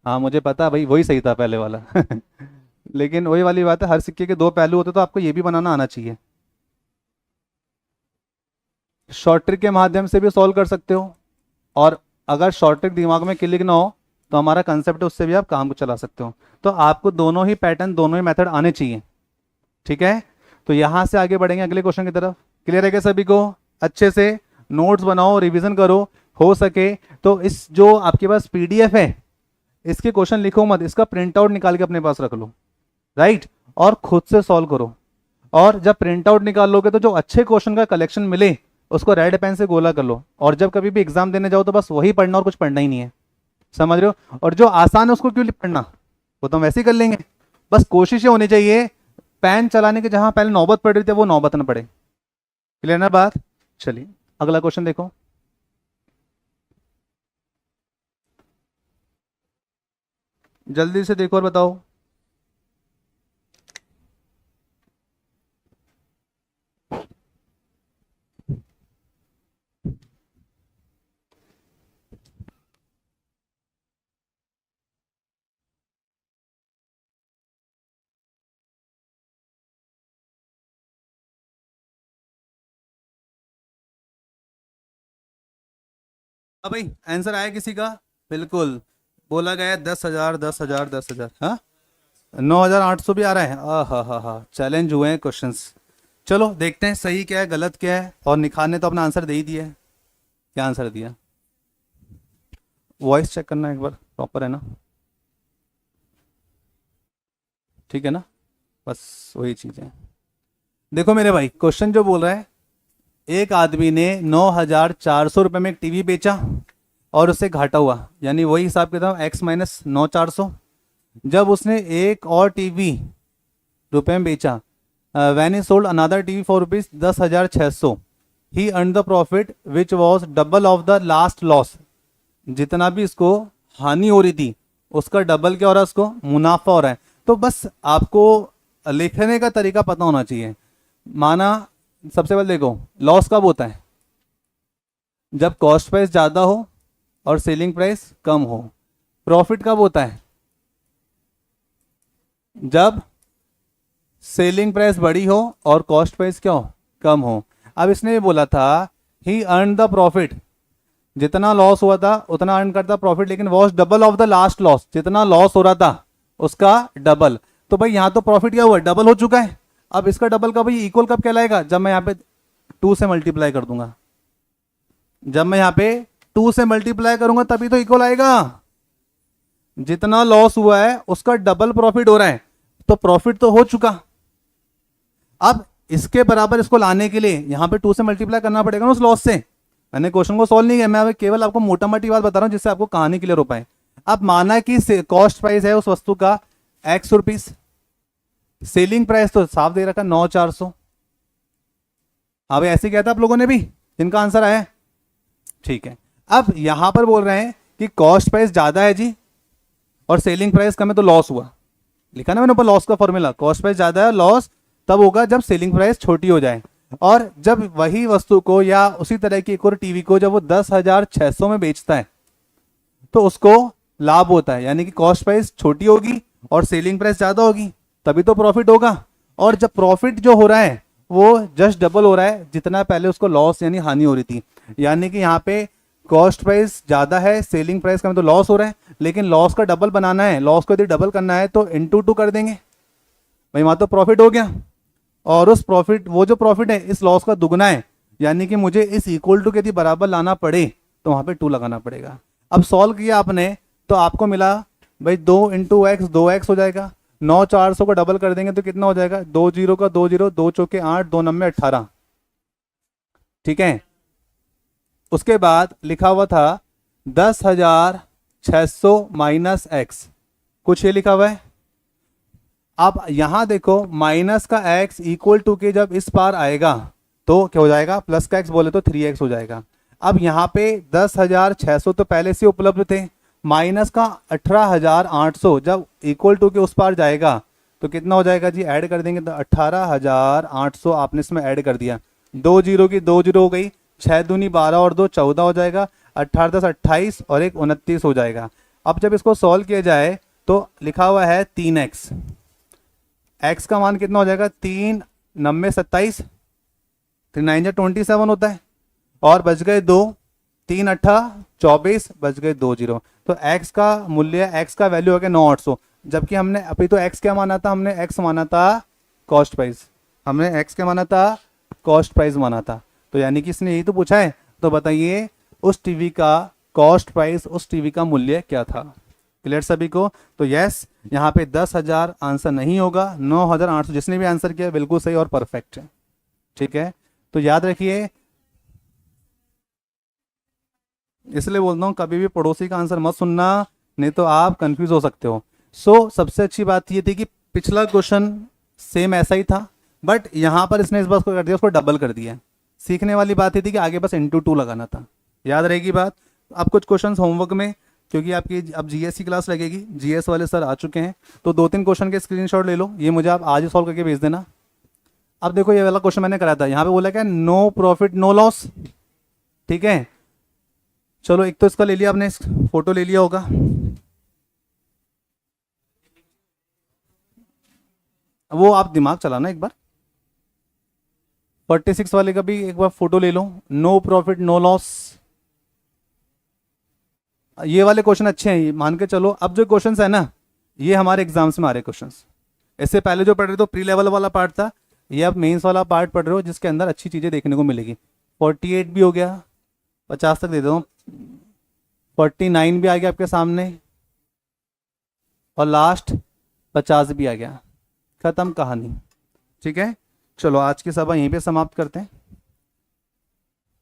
हाँ मुझे पता भाई, वही सही था पहले वाला। लेकिन वही वाली बात है, हर सिक्के के दो पहलू होते, तो आपको ये भी बनाना आना चाहिए। शॉर्ट ट्रिक के माध्यम से भी सॉल्व कर सकते हो, और अगर शॉर्ट ट्रिक दिमाग में क्लिक ना हो तो हमारा कंसेप्ट है, उससे भी आप काम को चला सकते हो। तो आपको दोनों ही पैटर्न, दोनों ही मेथड आने चाहिए, ठीक है। तो यहां से आगे बढ़ेंगे अगले क्वेश्चन की तरफ। क्लियर है क्या सभी को? अच्छे से नोट्स बनाओ, रिवीजन करो, हो सके तो इस जो आपके पास पीडीएफ है इसके क्वेश्चन लिखो मत, इसका प्रिंट आउट निकाल के अपने पास रख लो, राइट, और खुद से सॉल्व करो। और जब प्रिंट आउट निकाल लोगे तो जो अच्छे क्वेश्चन का कलेक्शन मिले उसको रेड पेन से गोला कर लो, और जब कभी भी एग्जाम देने जाओ तो बस वही पढ़ना और कुछ पढ़ना ही नहीं है, समझ रहे हो। और जो आसान है उसको क्यों पढ़ना, वो तो हम वैसे ही कर लेंगे। बस कोशिश ये होनी चाहिए पेन चलाने की जहां पहले नौबत पड़ रही थी वो नौबत ना पड़े। क्लियर ना बात? चलिए अगला क्वेश्चन देखो। जल्दी से देखो और बताओ। अब भाई आंसर आया किसी का? बिल्कुल, बोला गया 10,000 10,000 10,000, हाँ 9,800 भी आ रहा है। हा, चैलेंज हुए हैं क्वेश्चंस। चलो देखते हैं सही क्या है गलत क्या है, और निखार ने तो अपना आंसर दे ही दिया है। क्या आंसर दिया, वॉइस चेक करना एक बार, प्रॉपर है ना, ठीक है ना, बस वही चीज़ है। देखो मेरे भाई, क्वेश्चन जो बोल रहा है, एक आदमी ने 9,400 रुपये में एक टीवी बेचा और उससे घाटा हुआ, यानी वही हिसाब किताब एक्स माइनस 9,400। जब उसने एक और टीवी रुपये में बेचा, when he sold another TV for rupees 10,600, he earn the profit which was double of the last loss. जितना भी इसको हानि हो रही थी उसका डबल क्या हो रहा है, उसको मुनाफा हो रहा है। तो बस आपको लिखने का तरीका पता होना चाहिए। माना सबसे पहले देखो, लॉस कब होता है? जब कॉस्ट प्राइस ज़्यादा हो और सेलिंग प्राइस कम हो। प्रॉफिट कब होता है? जब सेलिंग प्राइस बड़ी हो और कॉस्ट प्राइस क्या हो, कम हो। अब इसने ये बोला था ही अर्न द प्रॉफिट, जितना लॉस हुआ था उतना अर्न करता प्रॉफिट, लेकिन was double of the last loss, जितना लॉस हो रहा था उसका डबल। तो भाई यहाँ तो प्रॉफिट क्या हुआ, डबल हो चुका है। अब इसका डबल का भाई इक्वल कब कहलाएगा? जब मैं यहाँ पे 2 से मल्टीप्लाई कर दूंगा। जब मैं यहाँ पे 2 से मल्टीप्लाई करूंगा तभी तो इक्वल आएगा। जितना लॉस हुआ है उसका डबल प्रॉफिट हो रहा है, तो प्रॉफिट तो हो चुका। अब इसके बराबर इसको लाने के लिए यहाँ पे 2 से मल्टीप्लाई करना पड़ेगा ना उस लॉस से। मैंने क्वेश्चन को सॉल्व नहीं किया, मैं केवल आपको मोटा मोटी बात बता रहा हूँ जिससे आपको कहानी क्लियर हो पाए। अब माना कि कॉस्ट प्राइस है उस वस्तु का एक्स रुपीस, सेलिंग प्राइस तो साफ दे रखा 9,400। हाँ भाई, ऐसे किया था आप लोगों ने भी, जिनका आंसर आया। ठीक है, अब यहां पर बोल रहे हैं कि कॉस्ट प्राइस ज्यादा है जी और सेलिंग प्राइस कम है तो लॉस हुआ। लिखा ना मैंने ऊपर लॉस का फॉर्मूला, कॉस्ट प्राइस ज्यादा है, लॉस तब होगा जब सेलिंग प्राइस छोटी हो जाए। और जब वही वस्तु को या उसी तरह की एक और टीवी को जब वो 10,600 में बेचता है तो उसको लाभ होता है, यानी कि कॉस्ट प्राइस छोटी होगी और सेलिंग प्राइस ज्यादा होगी, तभी तो प्रॉफिट होगा। और जब प्रॉफिट जो हो रहा है वो जस्ट डबल हो रहा है जितना पहले उसको लॉस यानी हानि हो रही थी। यानी कि यहाँ पे कॉस्ट प्राइस ज्यादा है, सेलिंग प्राइस कम, तो लॉस हो रहा है, लेकिन लॉस का डबल बनाना है, लॉस को यदि डबल करना है तो इंटू 2 कर देंगे भाई, वहां तो प्रॉफिट हो गया। और उस प्रॉफिट, वो जो प्रॉफिट है इस लॉस का दुगना है, यानी कि मुझे इस इक्वल टू के यदि बराबर लाना पड़े तो वहां पे 2 लगाना पड़ेगा। अब सॉल्व किया आपने तो आपको मिला भाई 2 इंटू एक्स, 2x हो जाएगा। 9,400 को डबल कर देंगे तो कितना हो जाएगा, 2 जीरो का 2 जीरो, 2 चौके 8, 2 नम्बे 18। ठीक है, उसके बाद लिखा हुआ था 10,600 माइनस एक्स, कुछ ये लिखा हुआ है। अब यहां देखो माइनस का x इक्वल टू के जब इस पार आएगा तो क्या हो जाएगा, प्लस का x बोले तो 3x हो जाएगा। अब यहाँ पे 10,600 तो पहले से उपलब्ध थे, माइनस का 18,800 जब इक्वल टू के उस पार जाएगा तो कितना हो जाएगा जी, ऐड कर देंगे तो 18,800 आपने इसमें ऐड कर दिया। 2 जीरो की 2 जीरो हो गई, 6 दूनी 12 और 2 14 हो जाएगा, 18 10 28 और 1 29 हो जाएगा। अब जब इसको सॉल्व किया जाए तो लिखा हुआ है 3x, x का मान कितना हो जाएगा, 3 नब्बे 27, 3 9 27 होता है, और बच गए 2, 3 अट्ठा 24, बच गए 2 जीरो। तो x का मूल्य, x का वैल्यू हो गया 9,800, जबकि हमने अभी तो x क्या माना था, हमने x माना था कॉस्ट प्राइस, हमने x क्या माना था, कॉस्ट प्राइस माना था। तो यानी कि इसने यही तो पूछा है, तो बताइए उस टीवी का कॉस्ट प्राइस, उस टीवी का मूल्य क्या था। क्लियर सभी को? तो यस, यहाँ पे 10,000 आंसर नहीं होगा, 9,800 जिसने भी आंसर किया बिल्कुल सही और परफेक्ट है। ठीक है, तो याद रखिए, इसलिए बोलता हूँ कभी भी पड़ोसी का आंसर मत सुनना, नहीं तो आप कंफ्यूज हो सकते हो। सबसे अच्छी बात ये थी कि पिछला क्वेश्चन सेम ऐसा ही था, बट यहाँ पर इसने इस बात को कर दिया, उसको डबल कर दिया। सीखने वाली बात ये थी कि आगे बस इंटू 2 लगाना था। याद रहेगी बात। अब कुछ क्वेश्चन होमवर्क में, क्योंकि आपकी अब जीएस की क्लास लगेगी, जीएस वाले सर आ चुके हैं, तो 2-3 क्वेश्चन के स्क्रीनशॉट ले लो, ये मुझे आप आज ही सॉल्व करके भेज देना। अब देखो ये वाला क्वेश्चन मैंने कराया था, यहाँ पे बोला क्या, नो प्रॉफिट नो लॉस। ठीक है, चलो एक तो इसका ले लिया आपने, फोटो ले लिया होगा, वो आप दिमाग चलाना एक बार। 46 वाले का भी एक बार फोटो ले लो, नो प्रॉफिट नो लॉस। ये वाले क्वेश्चन अच्छे हैं, ये मान के चलो। अब जो क्वेश्चंस है ना, ये हमारे एग्जाम्स में आ रहे क्वेश्चंस। इससे पहले जो पढ़ रहे थे प्री लेवल वाला पार्ट था, ये अब मेंस वाला पार्ट पढ़ रहे हो, जिसके अंदर अच्छी चीजें देखने को मिलेगी। 48 भी हो गया, 50 तक दे दो, 49 भी आ गया आपके सामने, और लास्ट 50 भी आ गया, खत्म कहानी। ठीक है, चलो आज की सभा यहीं पे समाप्त करते हैं।